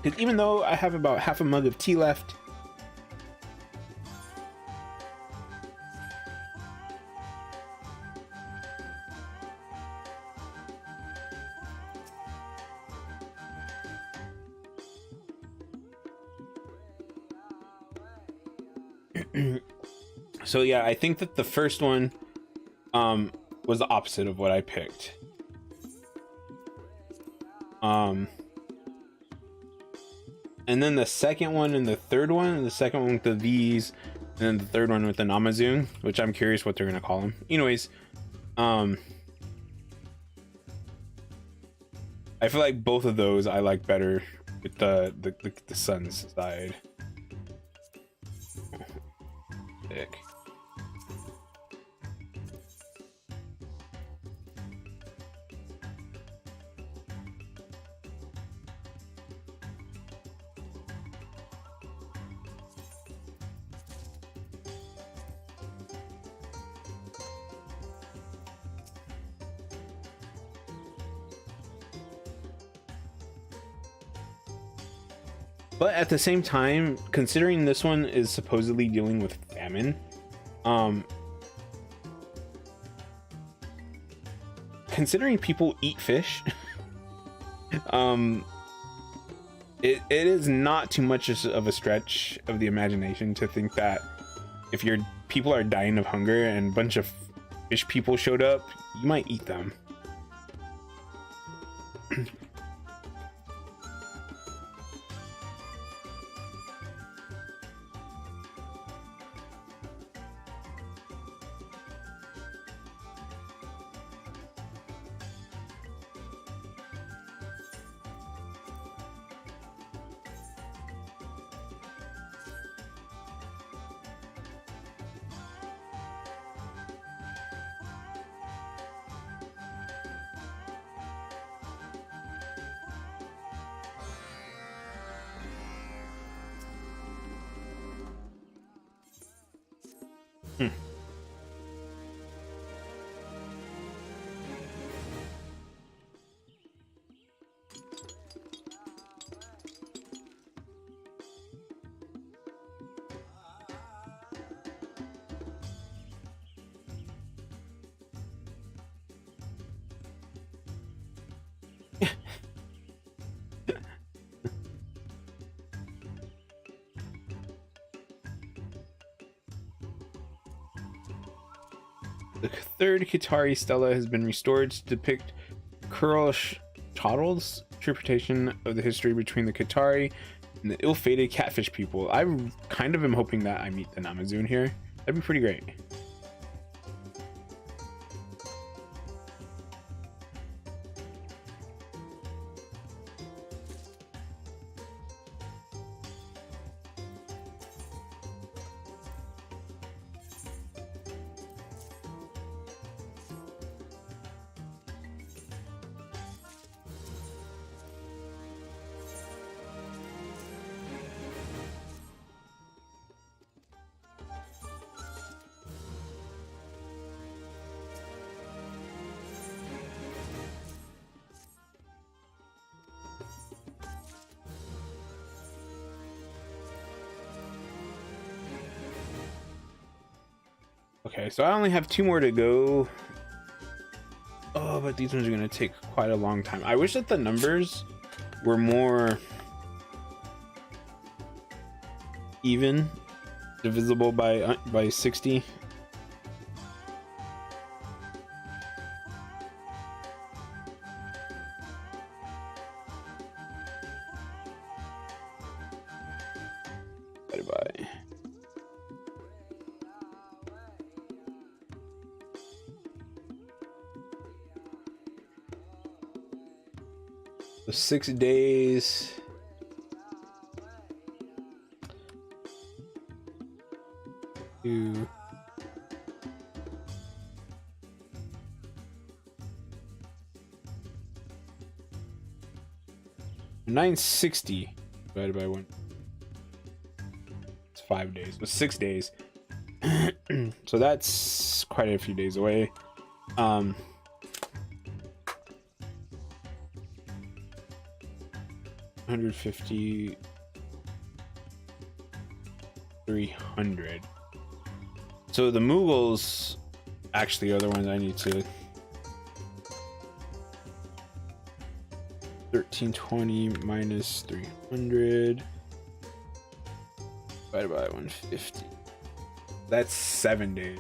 Because even though I have about half a mug of tea left, so yeah, I think that the first one was the opposite of what I picked. And then the second one and the third one, the second one with the V's, and then the third one with the Namazu, which I'm curious what they're gonna call them. Anyways, I feel like both of those I like better with the sun's side. Thick. But at the same time, considering this one is supposedly dealing with famine, considering people eat fish, it is not too much of a stretch of the imagination to think that if your people are dying of hunger and a bunch of fish people showed up, you might eat them. Hmm. The third Qatari stela has been restored to depict Kurl Choddle's interpretation of the history between the Qatari and the ill-fated catfish people. I kind of am hoping that I meet the Namazun here. That'd be pretty great. Okay, so I only have 2 more to go. Oh, but these ones are going to take quite a long time. I wish that the numbers were more even, divisible by 60. Divided by so 6 days. To 960 divided by 1. It's 5 days. It's 6 days. So that's quite a few days away. 150, 300. So the Mughals actually are the ones I need to. 1320 minus 300 divided by 150. That's 7 days.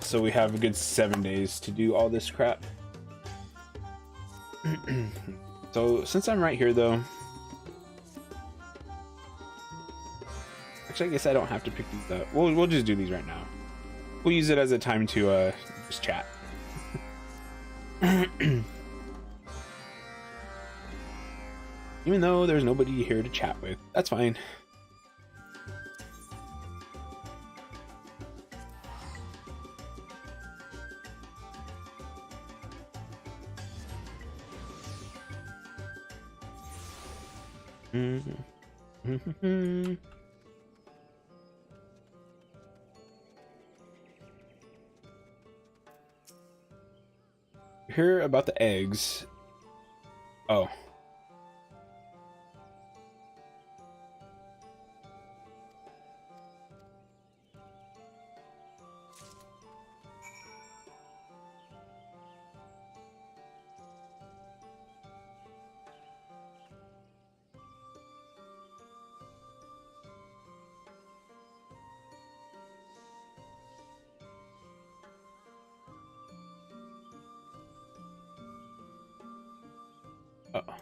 So we have a good 7 days to do all this crap. So since I'm right here though, actually I guess I don't have to pick these up. We'll just do these right now. We'll use it as a time to just chat. Even though there's nobody here to chat with, that's fine. Hear about the eggs. Oh. Uh-oh.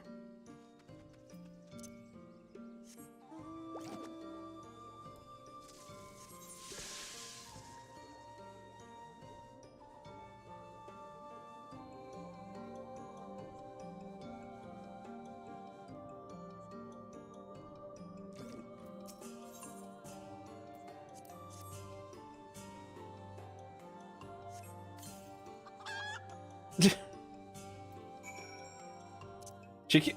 Chicken.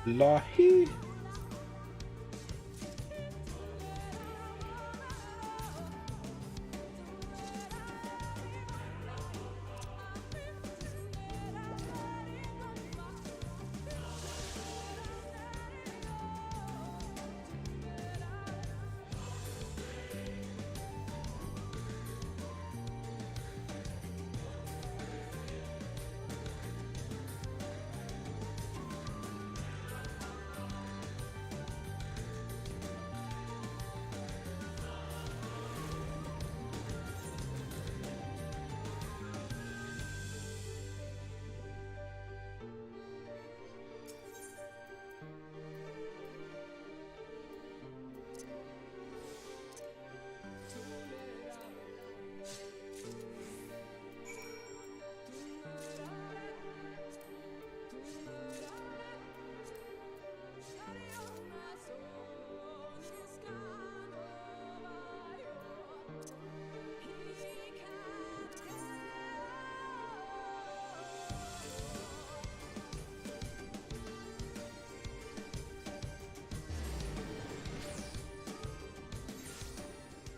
Lahi.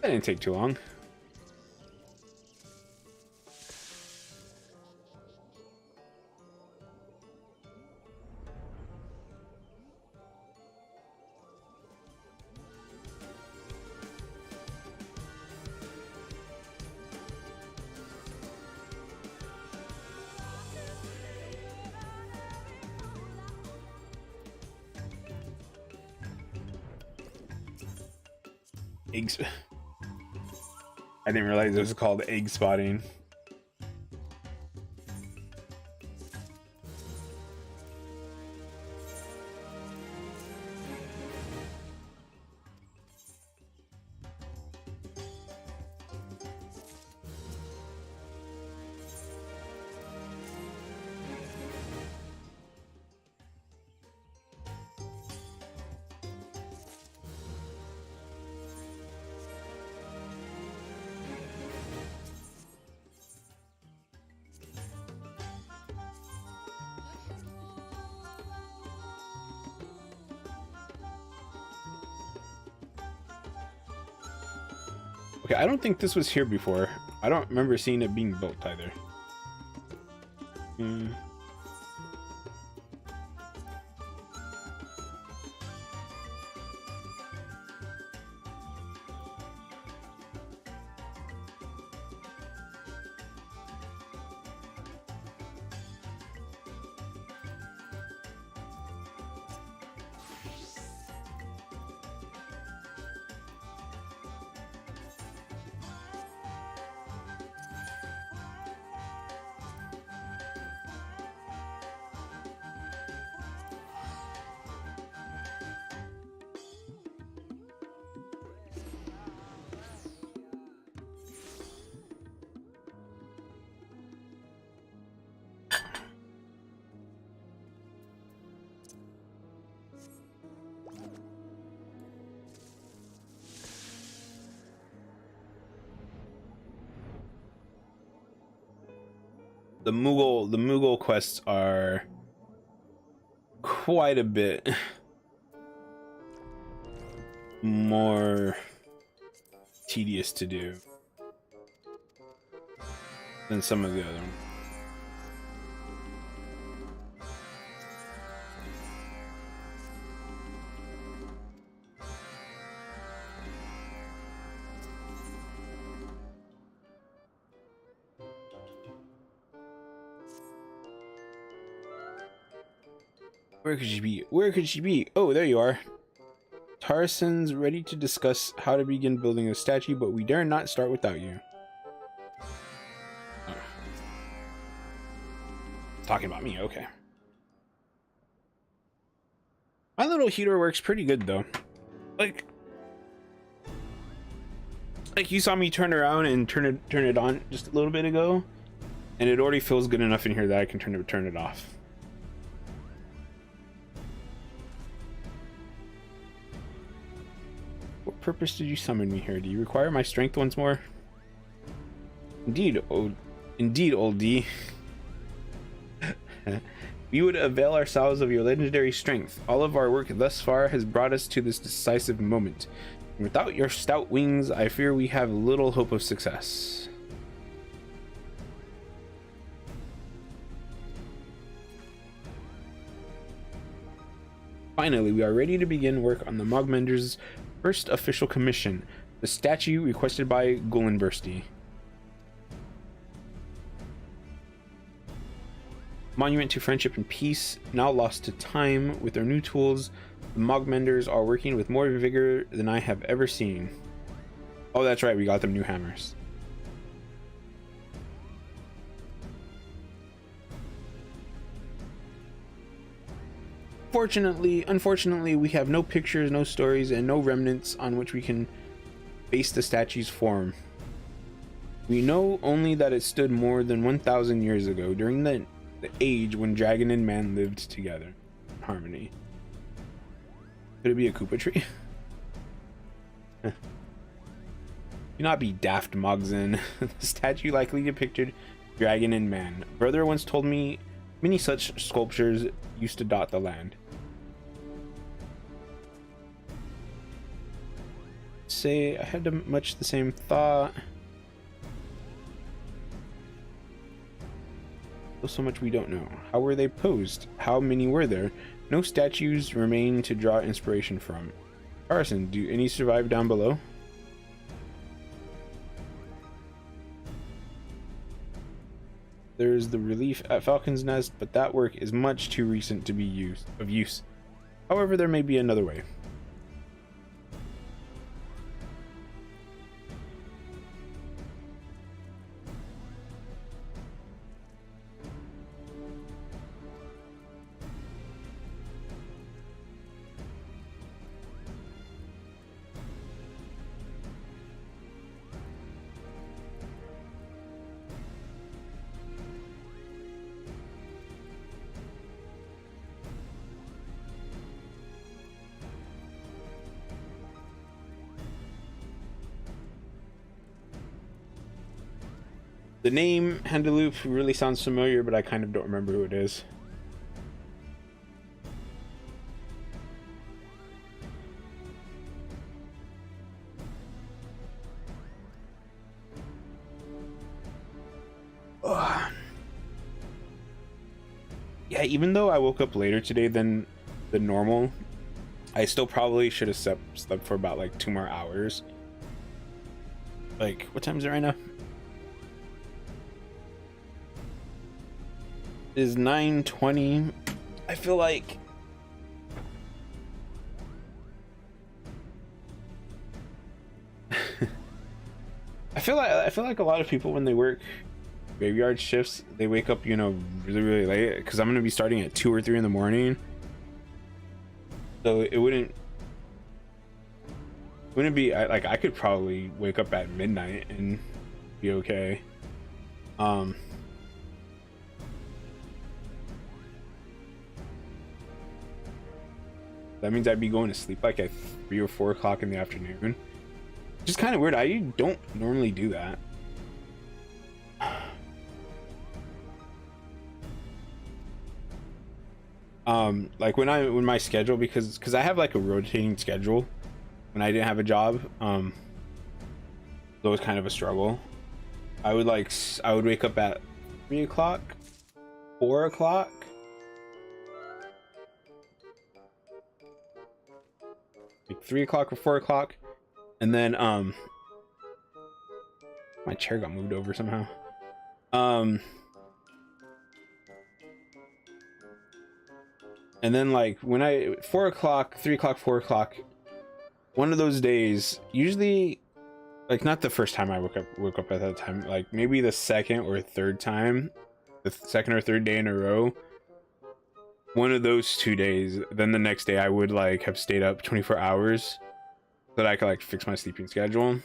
That didn't take too long. Eggs. I didn't realize it was called egg spotting. Okay, I don't think this was here before. I don't remember seeing it being built either. The Moogle quests are quite a bit more tedious to do than some of the other ones. Where could she be? Where could she be? Oh, there you are. Tarson's ready to discuss how to begin building a statue, but we dare not start without you. Oh. Talking about me, okay. My little heater works pretty good though. Like you saw me turn around and turn it on just a little bit ago, and it already feels good enough in here that I can turn it off. What purpose did you summon me here? Do you require my strength once more? Indeed, old D. We would avail ourselves of your legendary strength. All of our work thus far has brought us to this decisive moment. And without your stout wings, I fear we have little hope of success. Finally, we are ready to begin work on the Mogmender's first official commission, the statue requested by Gullinbursty. Monument to friendship and peace, now lost to time. With their new tools, the Mogmenders are working with more vigor than I have ever seen. Oh, that's right, we got them new hammers. Unfortunately, we have no pictures, no stories, and no remnants on which we can base the statue's form. We know only that it stood more than 1,000 years ago, during the age when dragon and man lived together in harmony. Could it be a Koopa tree? Do not be daft, Mogzen. The statue likely depicted dragon and man. Brother once told me many such sculptures used to dot the land. Say I had much the same thought. So much we don't know. How were they posed? How many were there? No statues remain to draw inspiration from. Carson, do any survive down below? There's the relief at Falcon's Nest, but that work is much too recent to be of use. However, there may be another way. The name Handaloop really sounds familiar, but I kind of don't remember who it is. Ugh. Yeah, even though I woke up later today than the normal, I still probably should have slept for about like 2 more hours. Like, what time is it right now? It is 9:20. I feel like I feel like a lot of people when they work graveyard shifts, they wake up, you know, really late, because I'm gonna be starting at 2 or 3 in the morning. So it wouldn't be like I could probably wake up at midnight and be okay. That means I'd be going to sleep like at 3 or 4 o'clock in the afternoon. Which is kind of weird. I don't normally do that. Like when my schedule, because I have like a rotating schedule when I didn't have a job, so it was kind of a struggle. I would wake up at 3 o'clock, 4 o'clock. Like 3 o'clock or 4 o'clock, and then my chair got moved over somehow. And then like when 4 o'clock, 3 o'clock, 4 o'clock, one of those days, usually like not the first time I woke up at that time, like maybe the second or third time, the second or third day in a row, one of those 2 days, then the next day I would like have stayed up 24 hours so that I could like fix my sleeping schedule.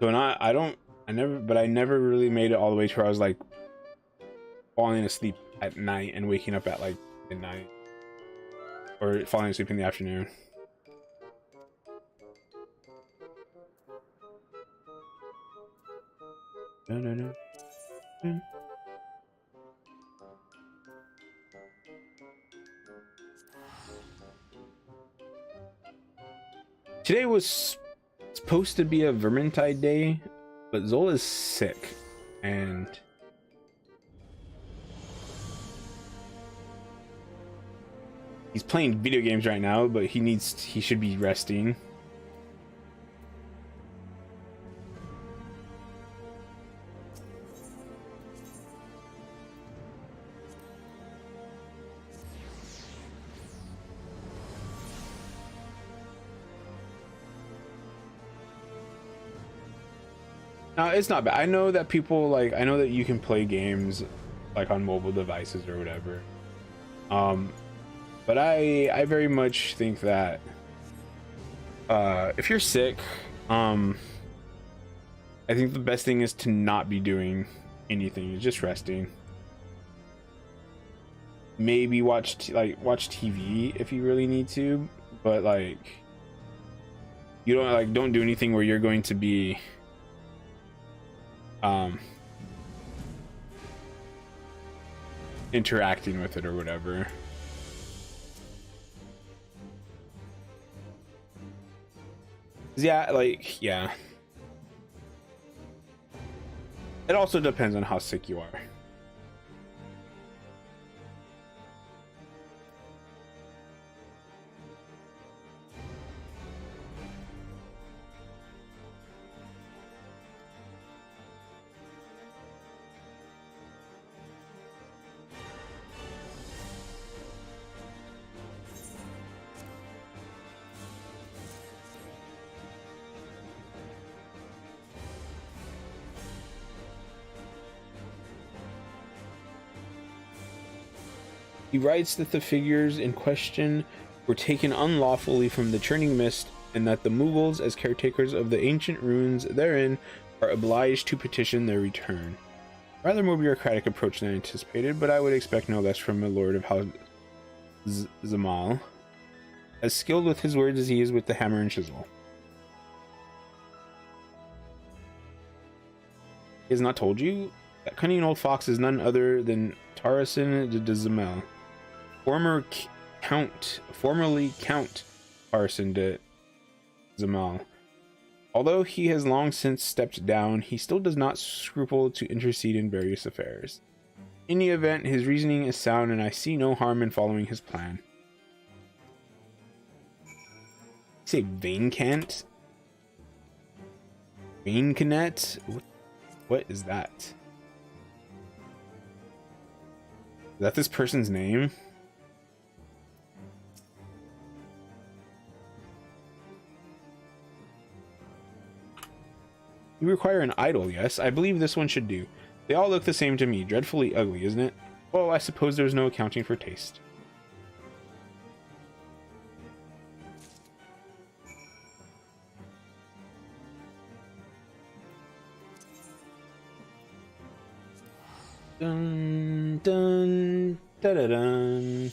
So I never really made it all the way to where I was like falling asleep at night and waking up at like midnight, or falling asleep in the afternoon. No. Today was supposed to be a Vermintide day, but Zola's sick and he's playing video games right now, but he should be resting. No, it's not bad. I know that people like, I know that you can play games like on mobile devices or whatever. But I very much think that if you're sick, I think the best thing is to not be doing anything, just resting. Maybe watch TV if you really need to, but like you don't do anything where you're going to be interacting with it or whatever. Yeah, like, yeah. It also depends on how sick you are. He writes that the figures in question were taken unlawfully from the Churning Mist, and that the Mughals, as caretakers of the ancient ruins therein, are obliged to petition their return. Rather more bureaucratic approach than anticipated, but I would expect no less from a lord of Zamal, as skilled with his words as he is with the hammer and chisel. He has not told you? That cunning old fox is none other than Tarasin de Zamel, formerly Count Tarasin de Zamel. Although he has long since stepped down, he still does not scruple to intercede in various affairs. In any event, his reasoning is sound, and I see no harm in following his plan. Say Vaincant? Vaincanet? What is that? Is that this person's name? You require an idol, yes? I believe this one should do. They all look the same to me. Dreadfully ugly, isn't it? Well, I suppose there's no accounting for taste. Dun dun da da dun.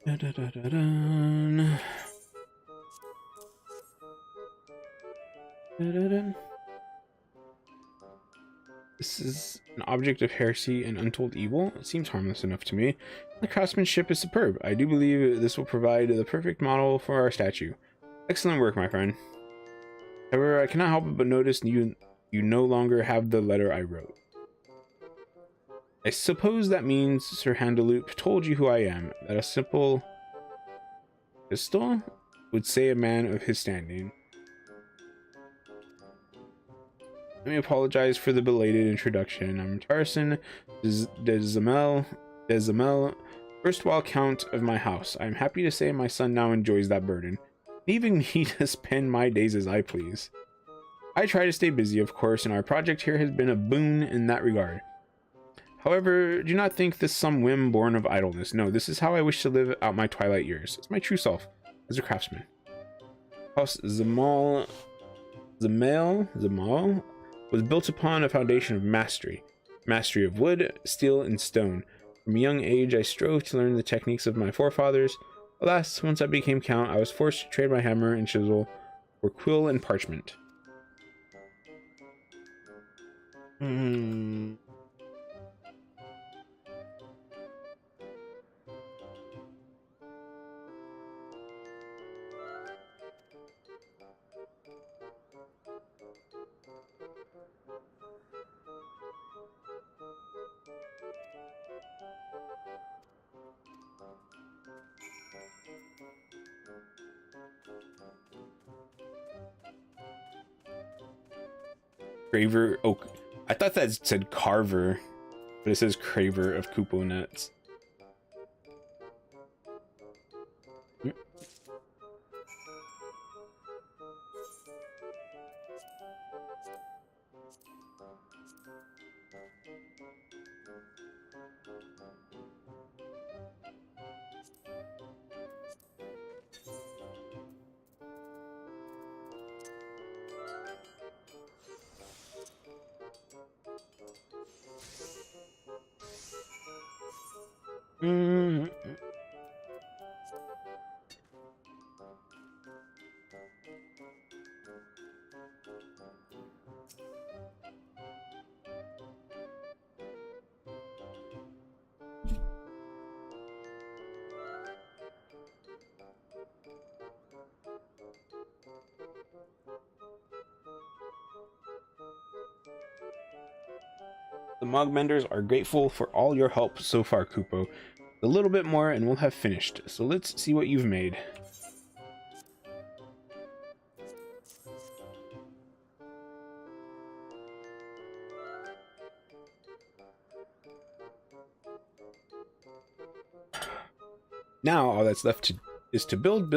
Da, da, da, da, dun. Da-da-da. This is an object of heresy and untold evil. It seems harmless enough to me. The craftsmanship is superb. I do believe this will provide the perfect model for our statue. Excellent work, my friend. However, I cannot help but notice you no longer have the letter I wrote. I suppose that means Sir Handaloop told you who I am, that a simple pistol would say a man of his standing. Let me apologize for the belated introduction. I'm Tarson Dezamel, erstwhile Count of my house. I am happy to say my son now enjoys that burden, leaving me to spend my days as I please. I try to stay busy, of course, and our project here has been a boon in that regard. However, do not think this some whim born of idleness. No, this is how I wish to live out my twilight years. It's my true self, as a craftsman. House Zamal was built upon a foundation of mastery of wood, steel, and stone. From a young age, I strove to learn the techniques of my forefathers. Alas, once I became count, I was forced to trade my hammer and chisel for quill and parchment. Craver. Oh, I thought that said Carver, but it says Craver of Kupo Nuts. The Mogmenders are grateful for all your help so far, Kupo. A little bit more and we'll have finished, so let's see what you've made. Now all that's left is to build.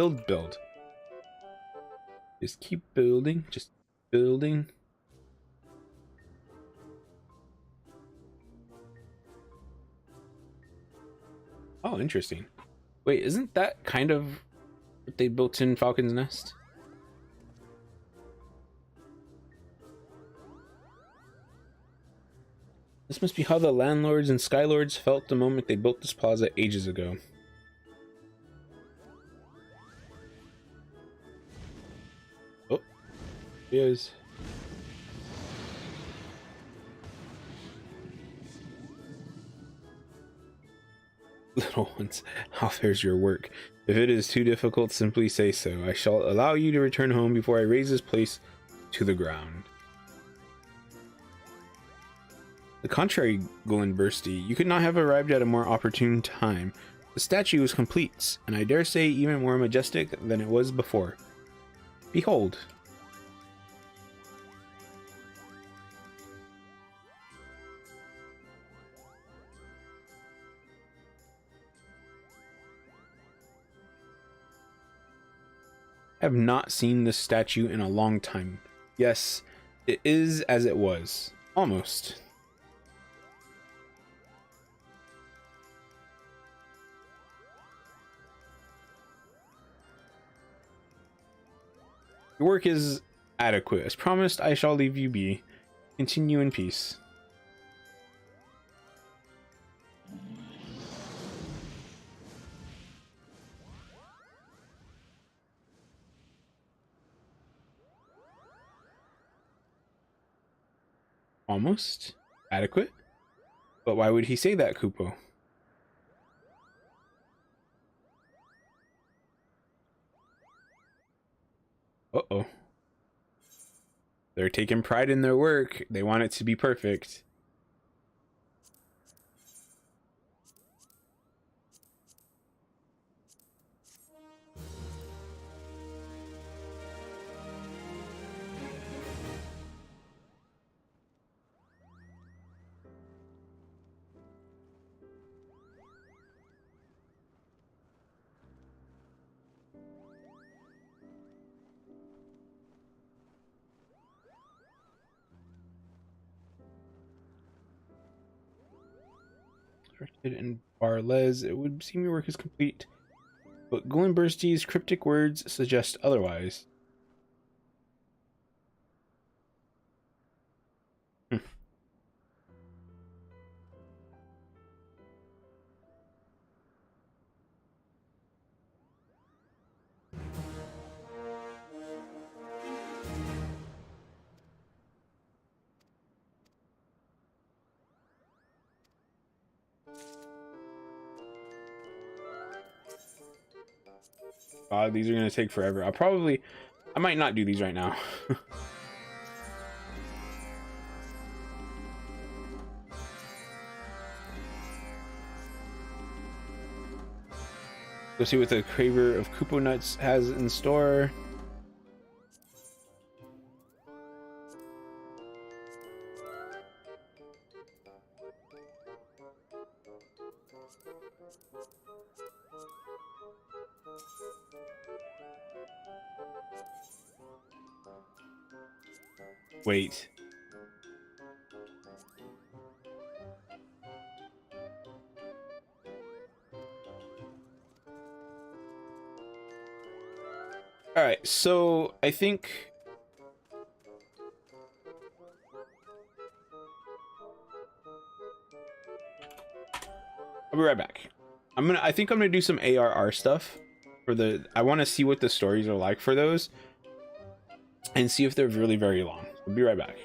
Just keep building, just building. Oh, interesting. Wait, isn't that kind of what they built in Falcon's Nest? This must be how the landlords and skylords felt the moment they built this plaza ages ago. Oh, he is. Little ones, how fares your work? If it is too difficult, simply say so. I shall allow you to return home before I raise this place to the ground. The contrary, Gullinbursty, you could not have arrived at a more opportune time. The statue is complete, and I dare say even more majestic than it was before. Behold. I have not seen this statue in a long time. Yes, it is as it was. Almost. Your work is adequate. As promised, I shall leave you be. Continue in peace. Almost adequate. But why would he say that, Kupo? Uh-oh. They're taking pride in their work. They want it to be perfect. Directed in Barles, it would seem your work is complete. But Gullenbursti's cryptic words suggest otherwise. These are gonna take forever. I might not do these right now. Go see what the Craver of Kupo Nuts has in store. Wait. All right, so I think I'll be right back. I think I'm gonna do some ARR stuff for the. I want to see what the stories are like for those, and see if they're really very long. I'll be right back.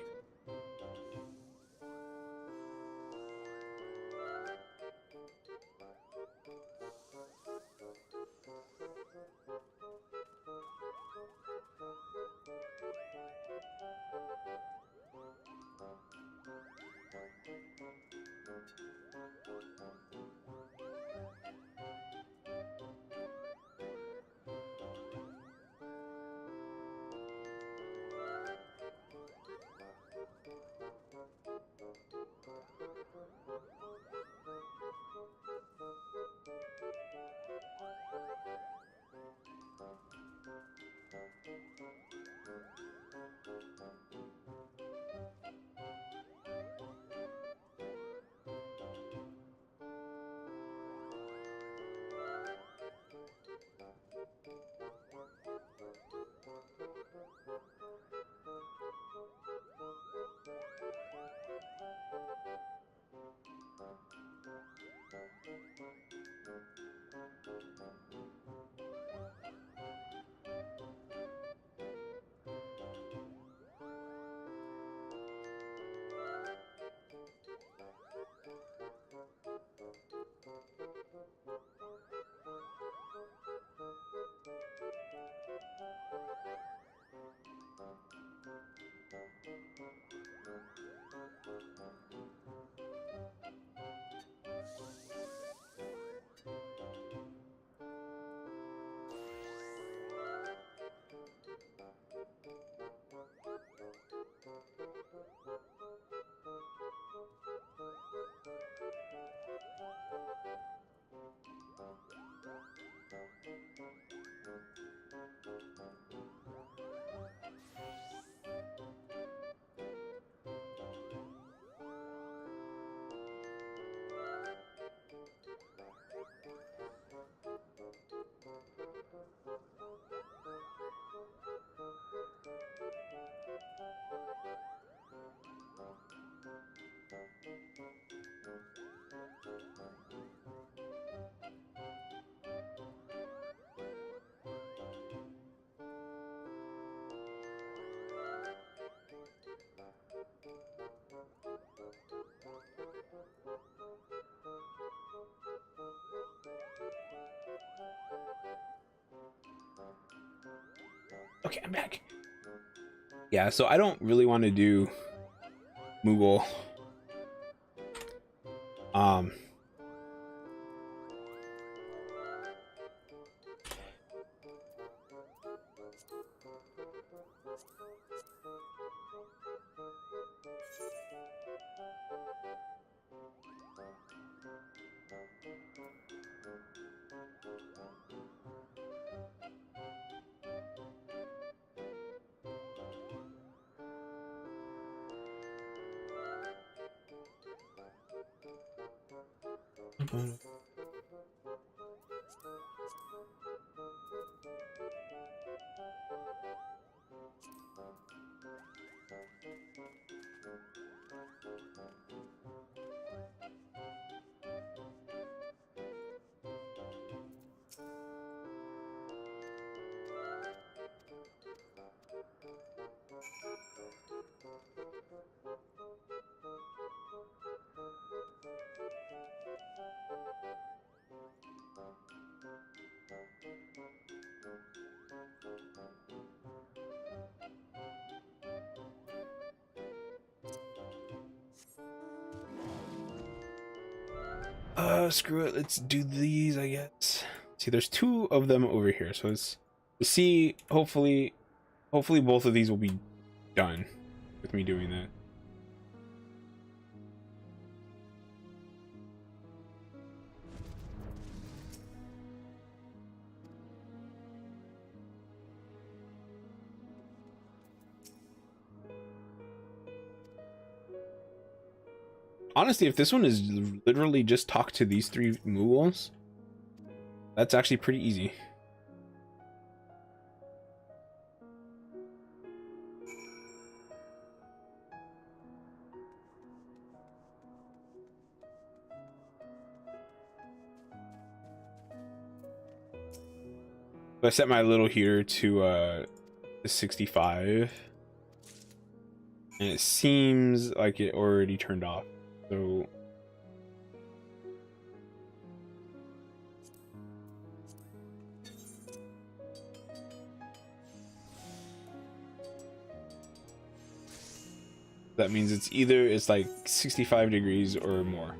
Okay, I'm back. Yeah, so I don't really want to do Moogle. Screw it. Let's do these, I guess. See, there's 2 of them over here, so let's see. Hopefully both of these will be done with me doing that. Honestly, if this one is literally just talk to these 3 Moogles, that's actually pretty easy. I set my little heater to 65, and it seems like it already turned off. So that means it's like 65 degrees or more.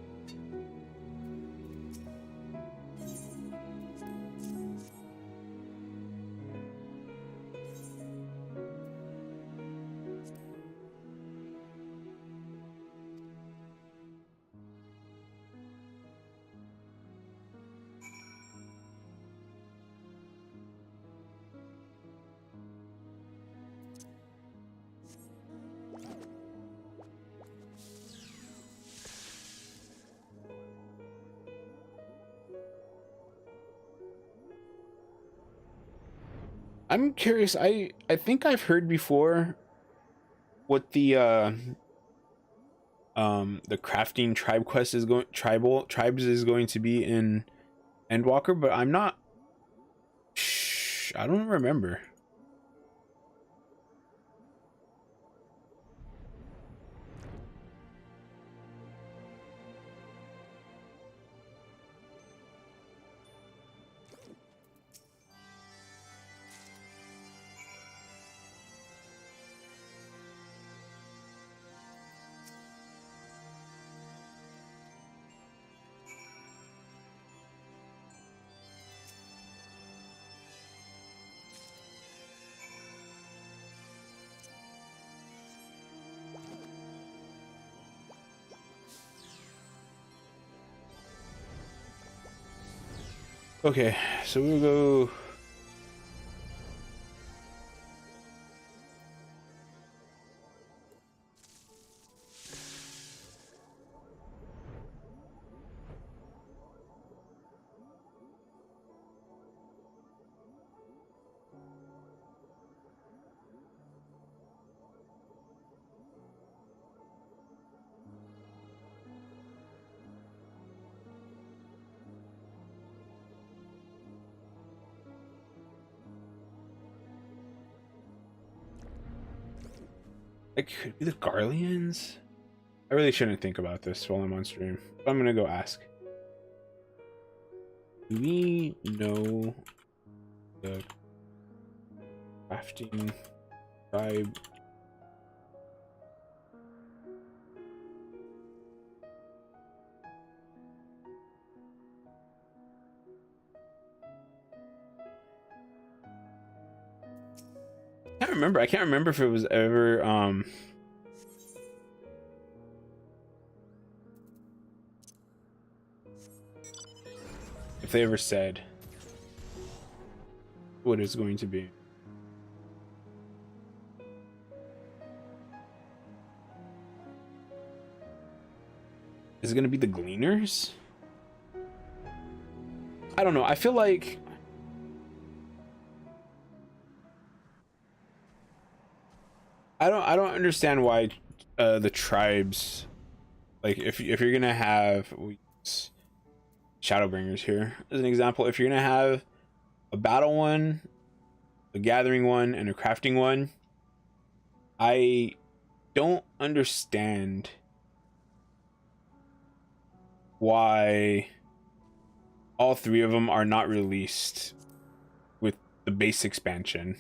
I'm curious. I think I've heard before what the crafting tribe quest is going tribes is going to be in Endwalker, but I'm not. I don't remember. Okay, so we'll go. It could be the Garleans. I really shouldn't think about this while I'm on stream. But I'm gonna go ask. Do we know the Crafting tribe. I can't remember if it was ever if they ever said what it's going to be. Is it going to be the Gleaners? I don't know. I feel like I don't understand why the tribes, like if you're going to have Shadowbringers here as an example, if you're going to have a battle one, a gathering one, and a crafting one, I don't understand why all three of them are not released with the base expansion.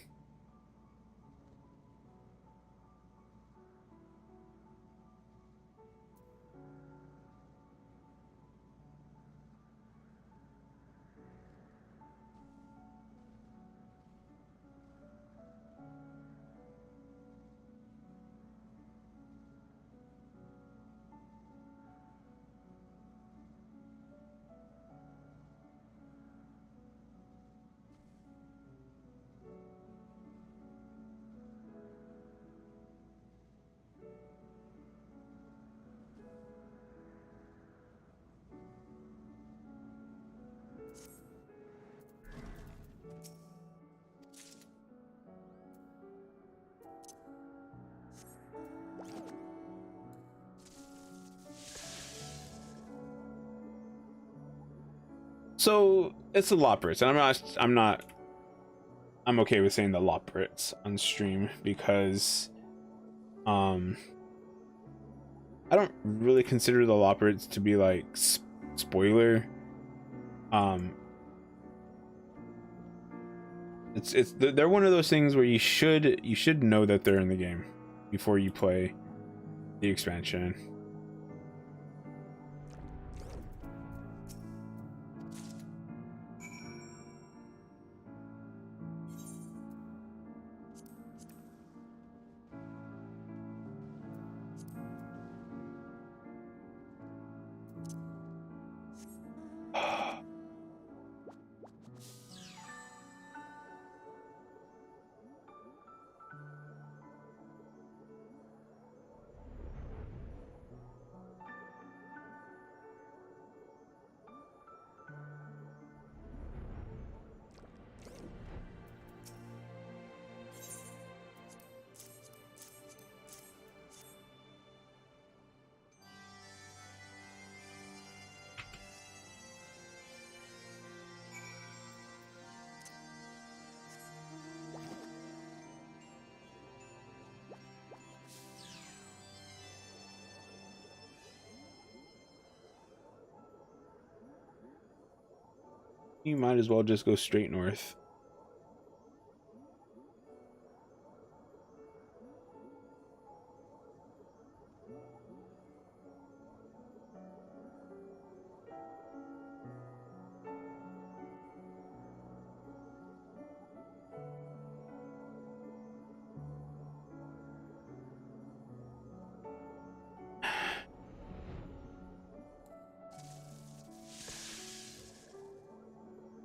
So it's the Loporrits, and I'm okay with saying the Loporrits on stream because I don't really consider the Loporrits to be like spoiler. They're one of those things where you should know that they're in the game before you play the expansion. You might as well just go straight north.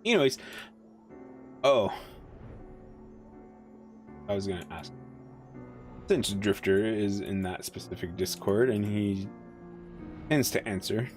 Anyways, oh, I was gonna ask, since Drifter is in that specific Discord and he tends to answer,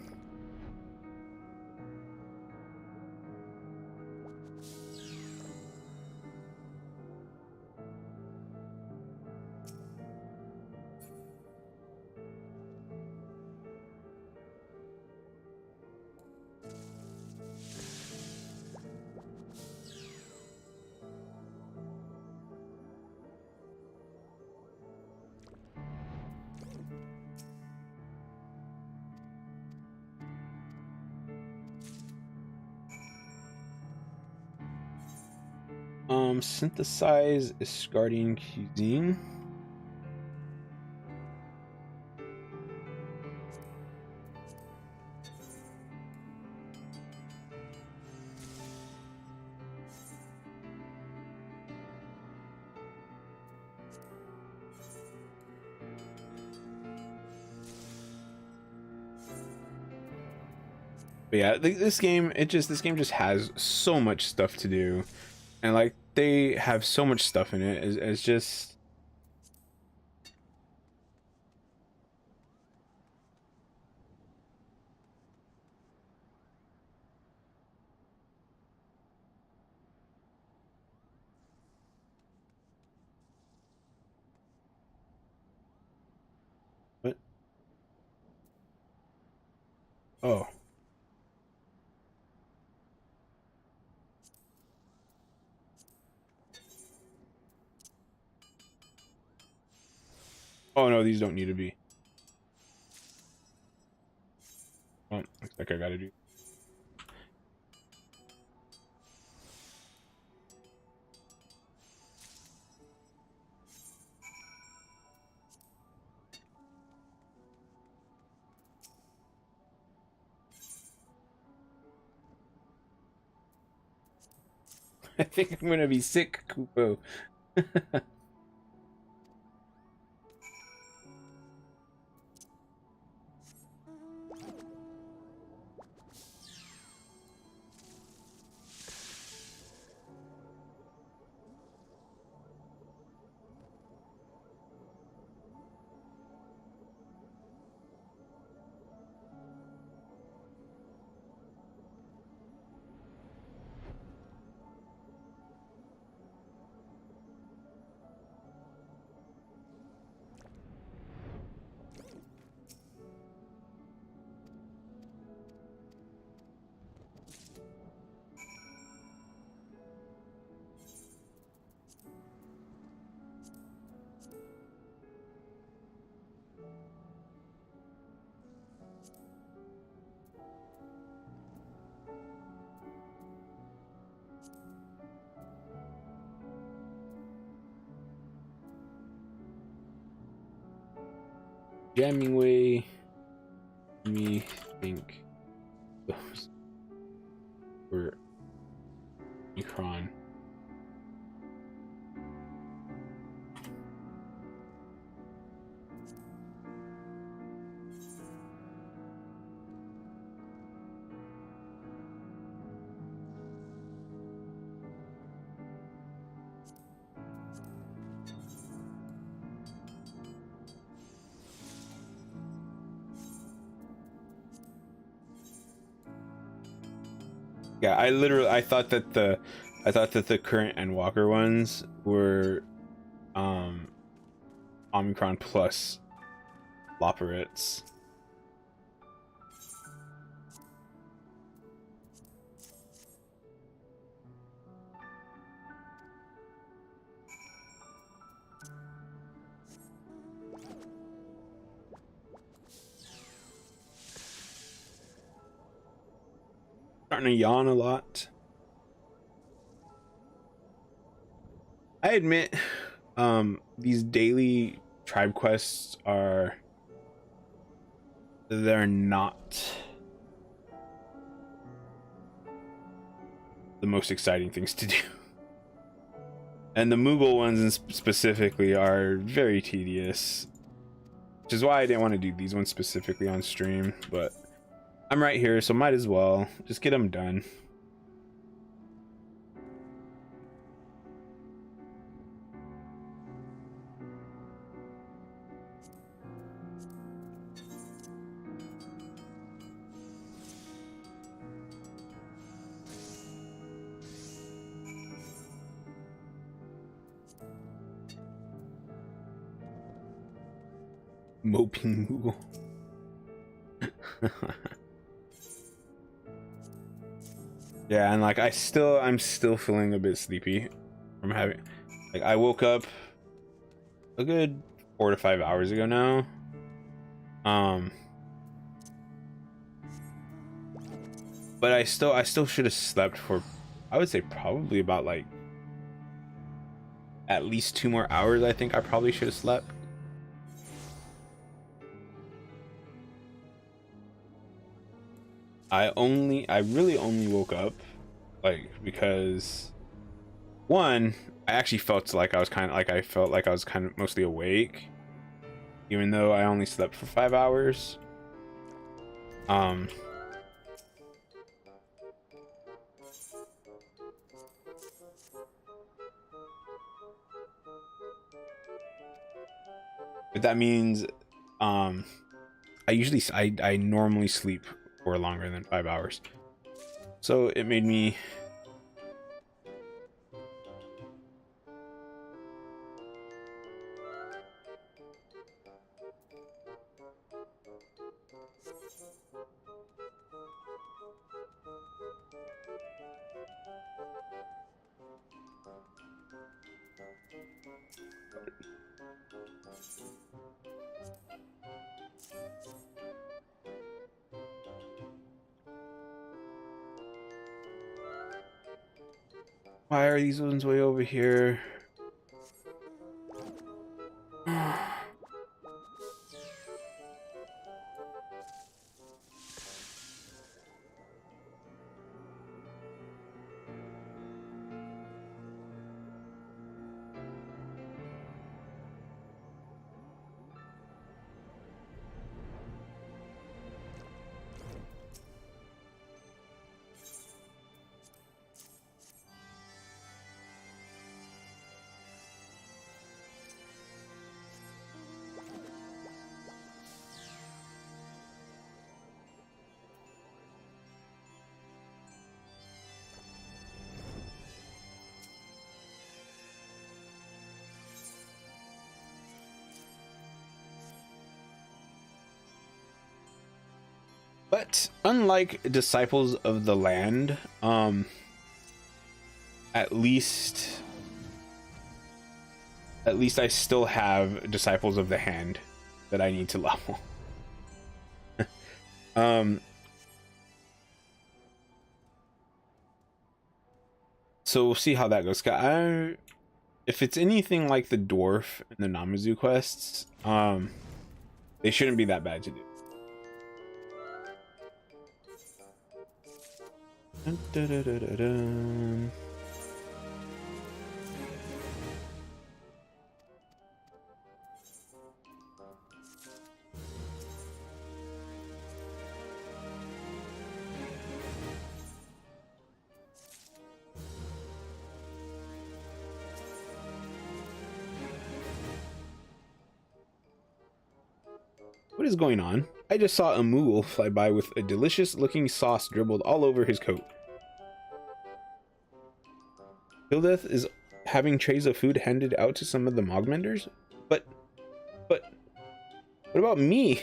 Synthesize Iscardian cuisine. But yeah, this game just has so much stuff to do, and like they have so much stuff in it. It's just what? Oh, oh no, these don't need to be. Oh, looks like I gotta do. I think I'm gonna be sick, Kupo. Jamming way. Let me think. Those were Omicron. Yeah, I thought that the current Endwalker ones were Omicron plus Loporits. Starting to yawn a lot. I admit, these daily tribe quests they're not the most exciting things to do. And the Moogle ones specifically are very tedious, which is why I didn't want to do these ones specifically on stream, but I'm right here, so might as well just get them done. Moping Moogle. Yeah, and like I'm still feeling a bit sleepy from having, like, I woke up a good 4 to 5 hours ago now. But I still should have slept for, I would say, probably about like at least 2 more hours. I think I probably should have slept. I really only woke up like because one, I actually felt like I felt like I was kind of mostly awake, even though I only slept for 5 hours. But that means I normally sleep for longer than 5 hours, so it made me why are these ones way over here? But unlike Disciples of the Land, at least I still have Disciples of the Hand that I need to level. So we'll see how that goes. If it's anything like the dwarf and the Namazu quests, they shouldn't be that bad to do. Dun, dun, dun, dun, dun, dun. What is going on? I just saw a Moogle fly by with a delicious looking sauce dribbled all over his coat. Hildeth is having trays of food handed out to some of the Mogmenders? But, what about me?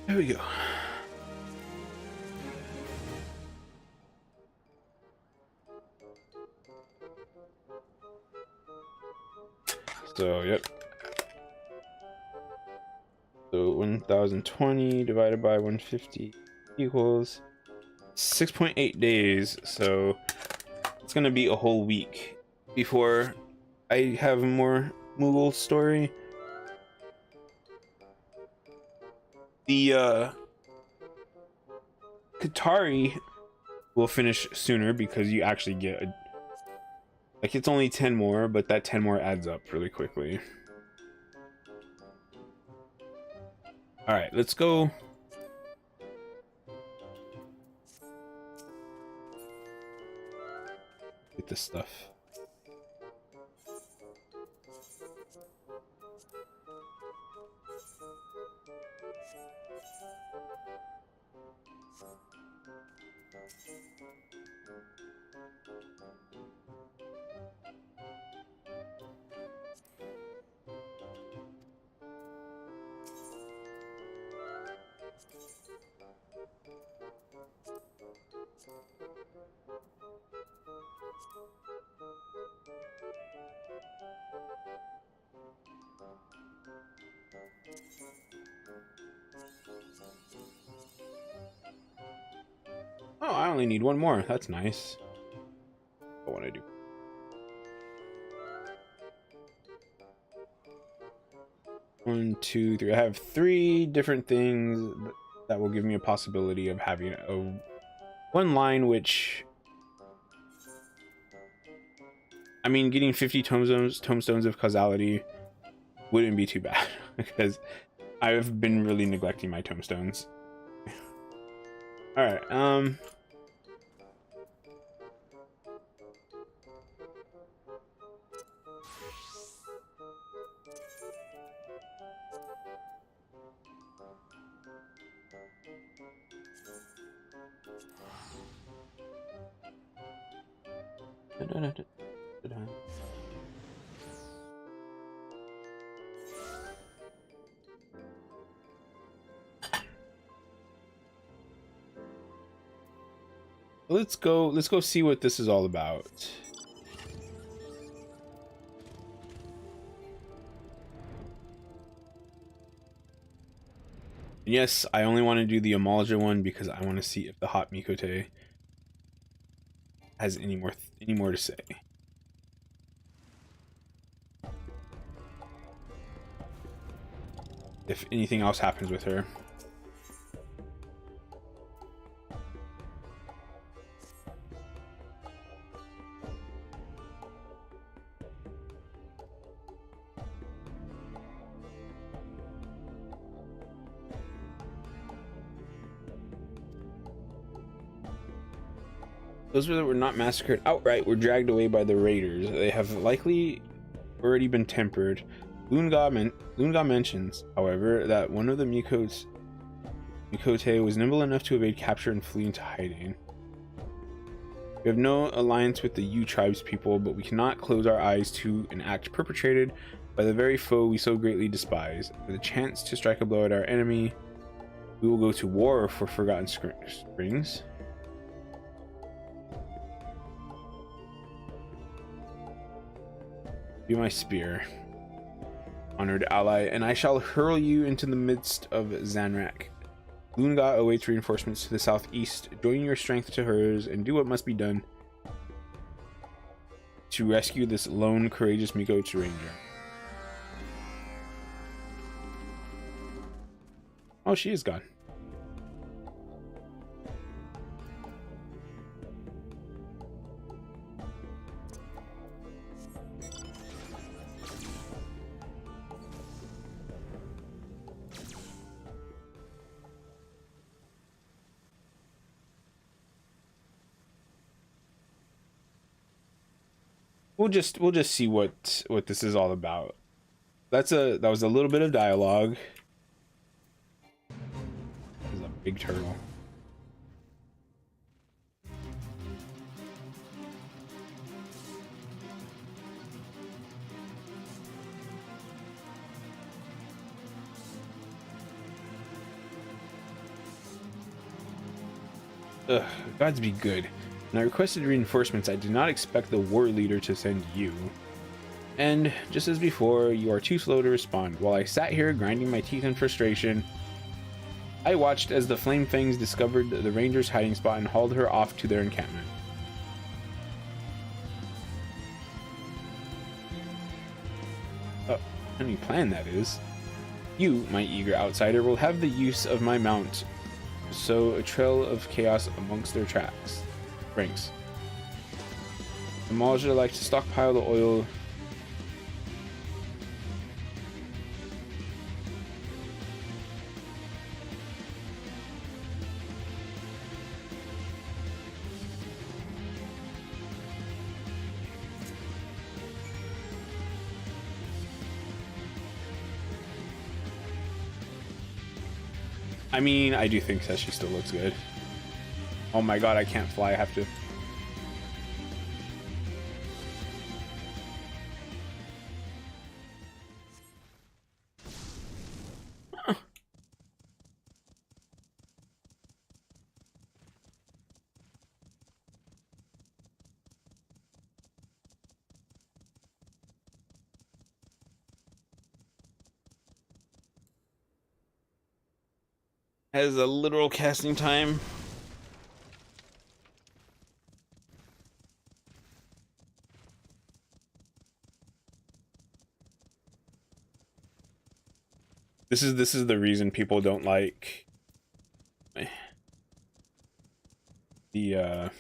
There we go. So, yep. So 1020 divided by 150 equals 6.8 days. So it's gonna be a whole week before I have more Moogle story. The Katari will finish sooner because you actually get like it's only 10 more, but that 10 more adds up really quickly. All right, let's go. Get this stuff. Oh, I only need one more. That's nice. I want to do. One, two, three. I have 3 different things that will give me a possibility of having a one line, which, I mean, getting 50 tomestones of causality wouldn't be too bad because I've been really neglecting my tomestones. All right. Let's go see what this is all about. And yes, I only want to do the Amalja one because I want to see if the Hot Mikote has any more to say. If anything else happens with her. Those that were not massacred outright were dragged away by the raiders. They have likely already been tempered. Lunga mentions, however, that one of the Mikote was nimble enough to evade capture and flee into hiding. We have no alliance with the Yu tribes people, but we cannot close our eyes to an act perpetrated by the very foe we so greatly despise. With a chance to strike a blow at our enemy, we will go to war for Forgotten Springs. Be my spear, honored ally, and I shall hurl you into the midst of Zanrak. Lunga awaits reinforcements to the southeast. Join your strength to hers and do what must be done to rescue this lone, courageous Mikote ranger. Oh, she is gone. We'll just see what this is all about. That was a little bit of dialogue. This is a big turtle. Ugh, gods be good. When I requested reinforcements, I did not expect the war leader to send you. And, just as before, you are too slow to respond. While I sat here grinding my teeth in frustration, I watched as the Flame Fangs discovered the ranger's hiding spot and hauled her off to their encampment. Oh, any plan that is. You, my eager outsider, will have the use of my mount, sow a trail of chaos amongst their ranks. The Malja like to stockpile the oil. I mean, I do think that she still looks good. Oh my god, I can't fly. I have to. Has a literal casting time. This is the reason people don't like the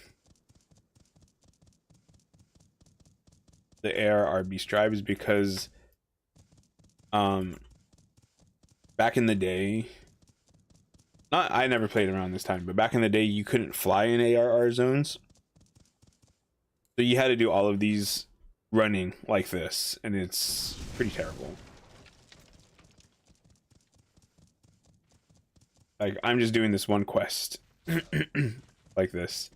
ARRB Strive, is because back in the day, I never played around this time, but back in the day you couldn't fly in ARR zones. So you had to do all of these running like this, and it's pretty terrible. Like, I'm just doing this one quest like this.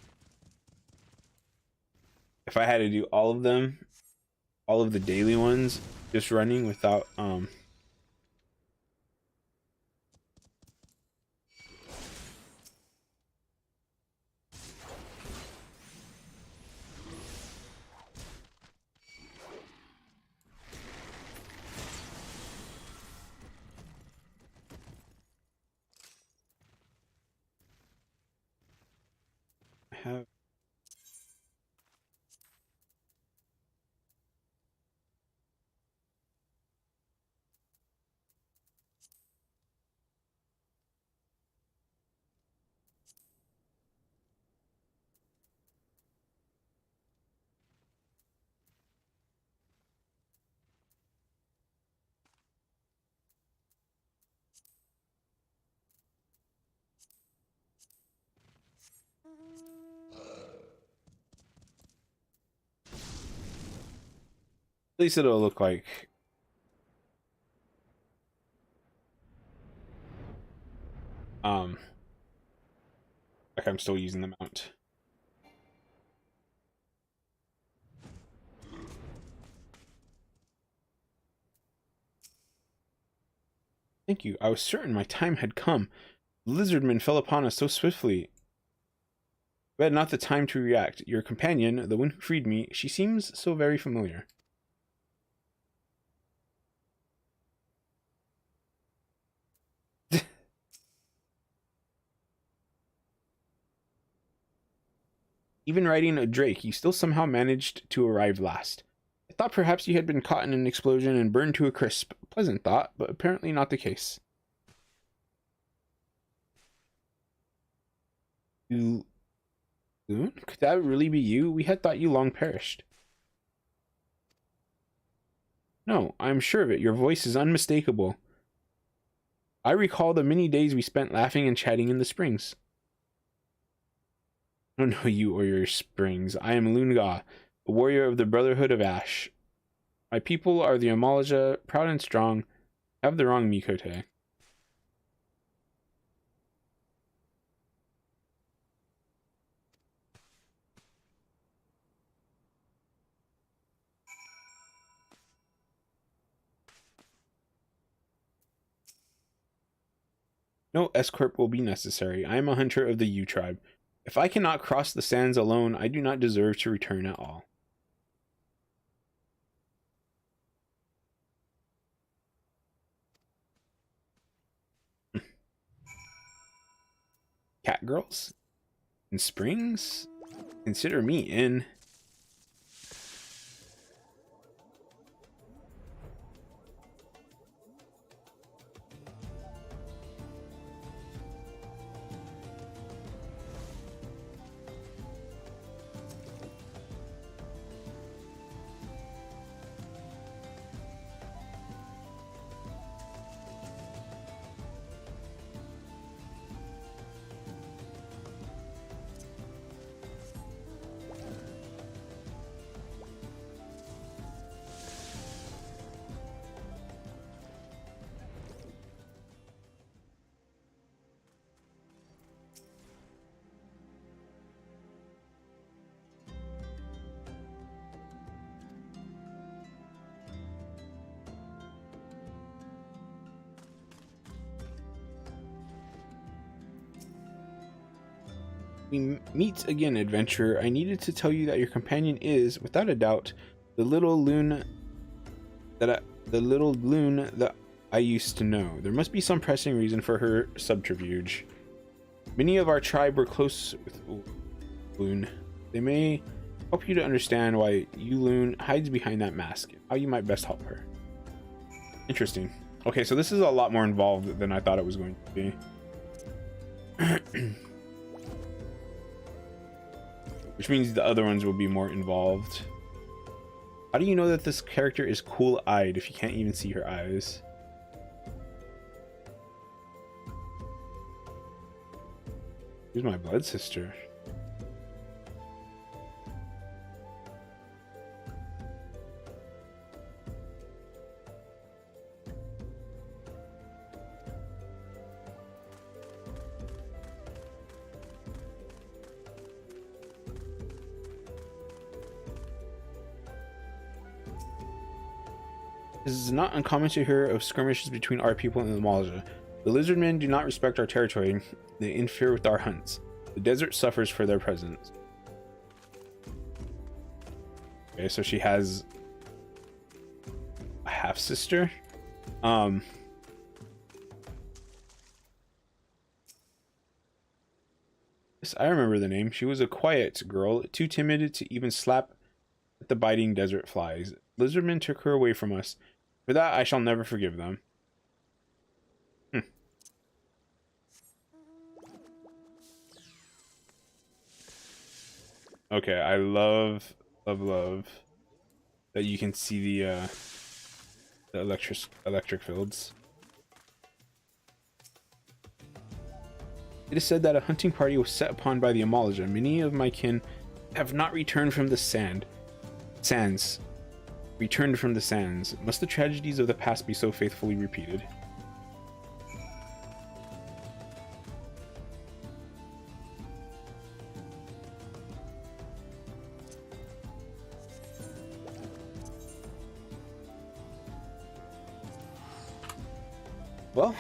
If I had to do all of them, all of the daily ones, just running without have at least it'll look like I'm still using the mount. Thank you. I was certain my time had come. The lizardmen fell upon us so swiftly. We had not the time to react. Your companion, the one who freed me, she seems so very familiar. Even riding a drake, you still somehow managed to arrive last. I thought perhaps you had been caught in an explosion and burned to a crisp. Pleasant thought, but apparently not the case. Could that really be you? We had thought you long perished. No, I am sure of it. Your voice is unmistakable. I recall the many days we spent laughing and chatting in the springs. I don't know you or your springs. I am Lunga, a warrior of the Brotherhood of Ash. My people are the Amalaja, proud and strong. Have the wrong Mikote. No escort will be necessary. I am a hunter of the U tribe. If I cannot cross the sands alone, I do not deserve to return at all. Cat girls? In springs? Consider me in. We meet again, adventurer. I needed to tell you that your companion is, without a doubt, the little loon that I used to know. There must be some pressing reason for her subterfuge. Many of our tribe were close with Loon. They may help you to understand why Loon hides behind that mask, and how you might best help her. Interesting. Okay, so this is a lot more involved than I thought it was going to be. Which means the other ones will be more involved. How do you know that this character is cool-eyed if you can't even see her eyes? Here's my blood sister. It is not uncommon to hear of skirmishes between our people and the Malja. The lizardmen do not respect our territory. They interfere with our hunts. The desert suffers for their presence. Okay, so she has a half-sister. Yes, I remember the name. She was a quiet girl, too timid to even slap at the biting desert flies. Lizardmen took her away from us. For that, I shall never forgive them. Okay, I love that you can see the electric fields. It is said that a hunting party was set upon by the Amalja. Many of my kin have not returned from the sands. Returned from the sands. Must the tragedies of the past be so faithfully repeated? Well,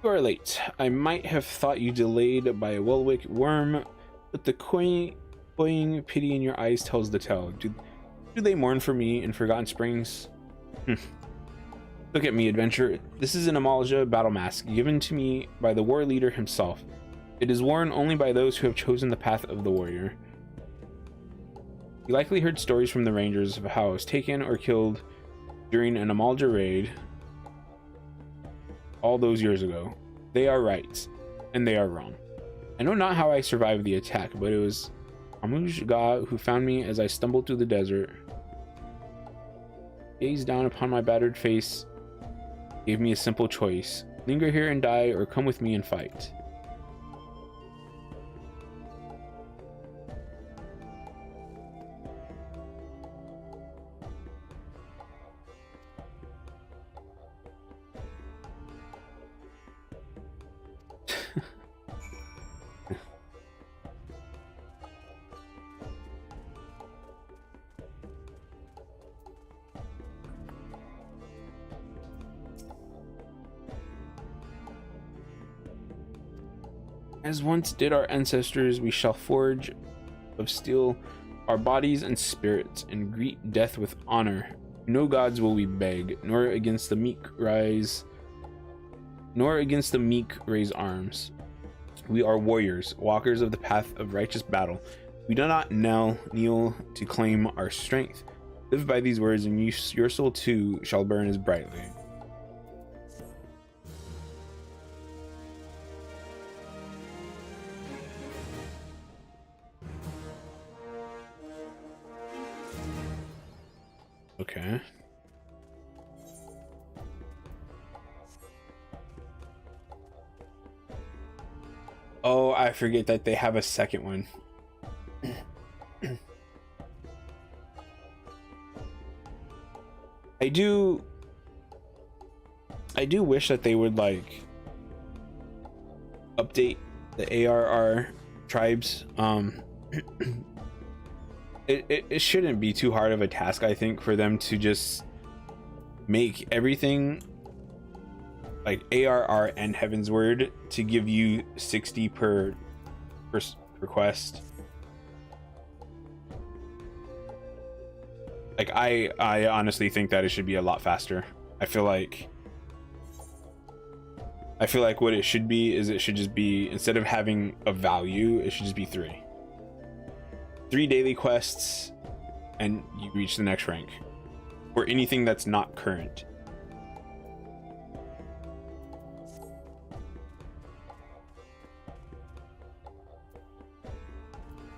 you are late. I might have thought you delayed by a Welwick worm, but the cloying pity in your eyes tells the tale. Do they mourn for me in Forgotten Springs? Look at me, adventure. This is an Amalja battle mask, given to me by the war leader himself. It is worn only by those who have chosen the path of the warrior. You likely heard stories from the rangers of how I was taken or killed during an Amalja raid all those years ago. They are right, and they are wrong. I know not how I survived the attack, but it was Amuj Ga who found me as I stumbled through the desert, gazed down upon my battered face, gave me a simple choice: linger here and die, or come with me and fight. As once did our ancestors, we shall forge of steel our bodies and spirits, and greet death with honor. No gods will we beg, nor against the meek raise arms. We are warriors, walkers of the path of righteous battle. We do not kneel to claim our strength. Live by these words, and your soul too shall burn as brightly. Okay. Oh, I forget that they have a second one. I do wish that they would like update the ARR tribes it shouldn't be too hard of a task, I think, for them to just make everything like ARR and Heavensward to give you 60 per quest. Like I honestly think that it should be a lot faster. I feel like what it should be is it should just be, instead of having a value, it should just be three daily quests and you reach the next rank, or anything that's not current.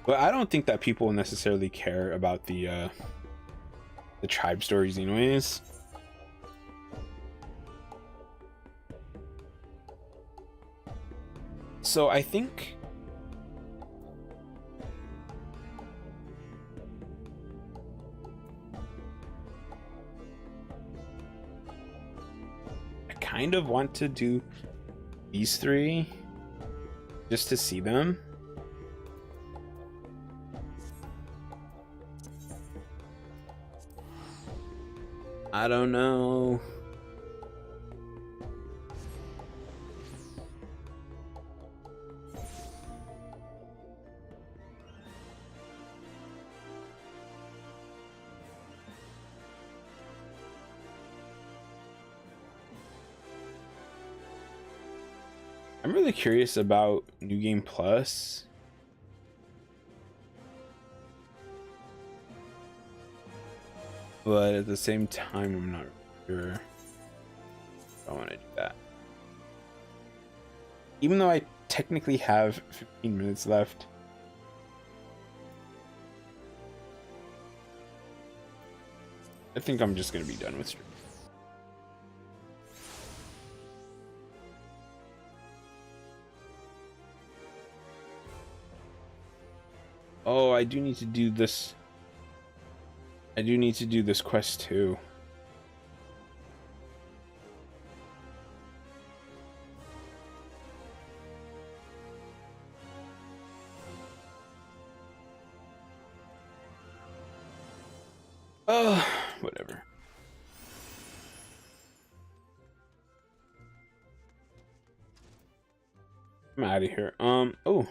But I don't think that people necessarily care about the tribe stories anyways. So I think I kind of want to do these three just to see them. I don't know. I'm really curious about New Game Plus. But at the same time, I'm not sure if I want to do that. Even though I technically have 15 minutes left. I think I'm just going to be done with stream. Oh, I do need to do this. I do need to do this quest too. Oh, whatever. I'm out of here. Oh.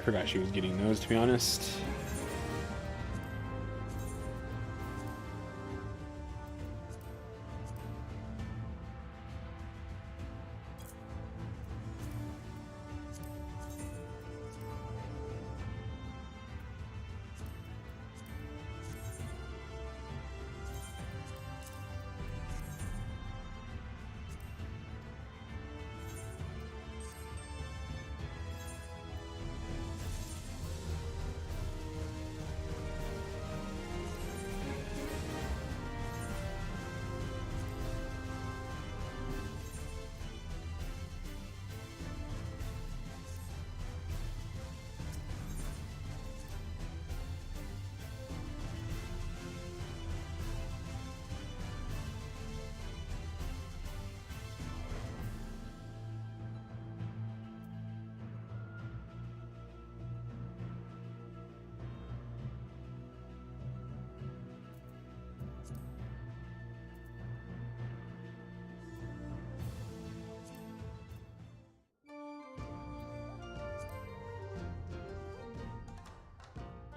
I forgot she was getting those, to be honest.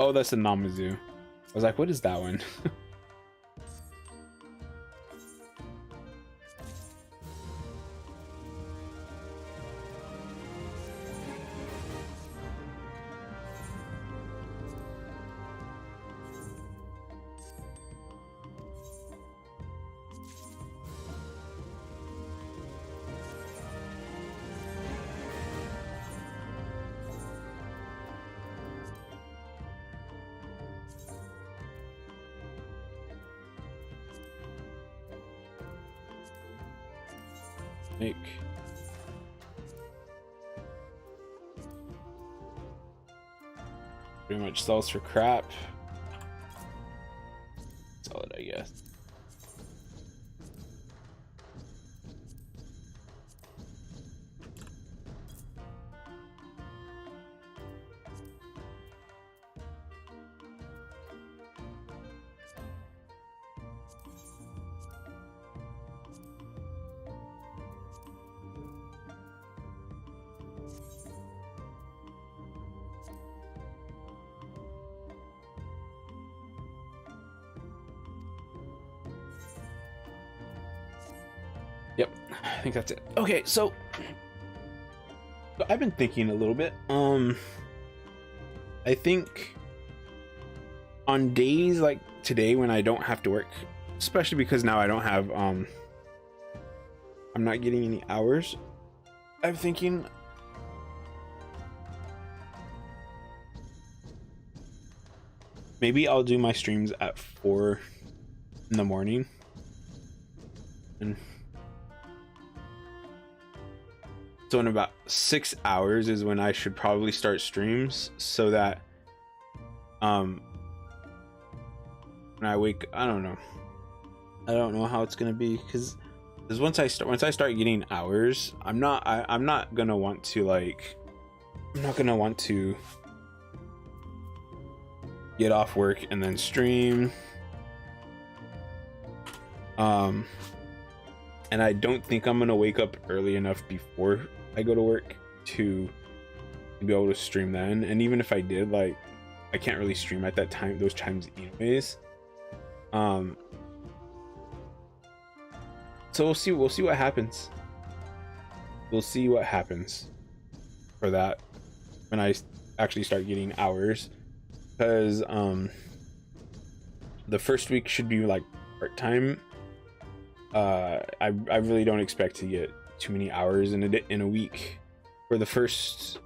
Oh, that's the Namazu. I was like, what is that one? Make pretty much sells for crap. Sell it, I guess. Yep, I think that's it. Okay, so I've been thinking a little bit. I think on days like today when I don't have to work, especially because now I don't have I'm not getting any hours, I'm thinking maybe I'll do my streams at 4 in the morning. And so in about 6 hours is when I should probably start streams, so that when I wake, I don't know how it's gonna be, because once I start getting hours, I'm not gonna want to get off work and then stream. And I don't think I'm gonna wake up early enough before I go to work to be able to stream then. And even if I did, like, I can't really stream at those times anyways. So we'll see what happens. We'll see what happens for that when I actually start getting hours, because the first week should be like part-time. I really don't expect to get too many hours in a week for the first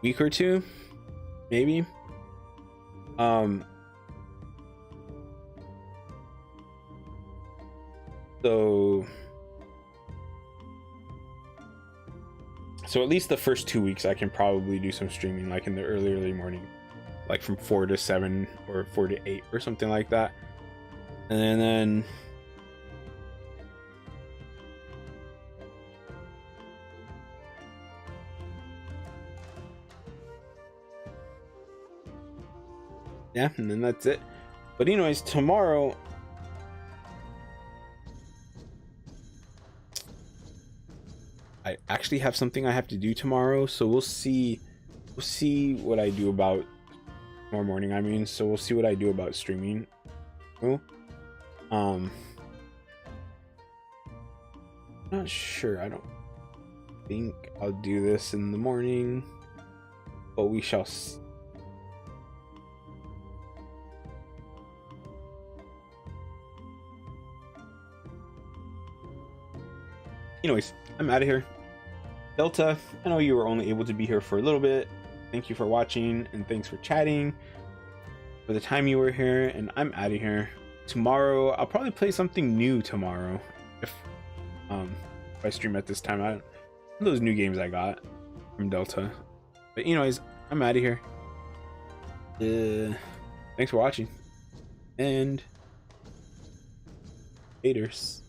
week or two, maybe. So at least the first 2 weeks I can probably do some streaming, like in the early morning, like from 4 to 7 or 4 to 8 or something like that. And then yeah, and then that's it. But anyways, tomorrow I actually have something I have to do tomorrow, so we'll see what I do about tomorrow morning. I mean, so we'll see what I do about streaming. Not sure. I don't think I'll do this in the morning, but we shall see. Anyways, I'm out of here. Delta, I know you were only able to be here for a little bit. Thank you for watching, and thanks for chatting for the time you were here, and I'm out of here. Tomorrow, I'll probably play something new tomorrow if I stream at this time. Those new games I got from Delta. But anyways, I'm out of here. Thanks for watching, and haters.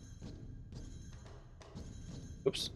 Oops.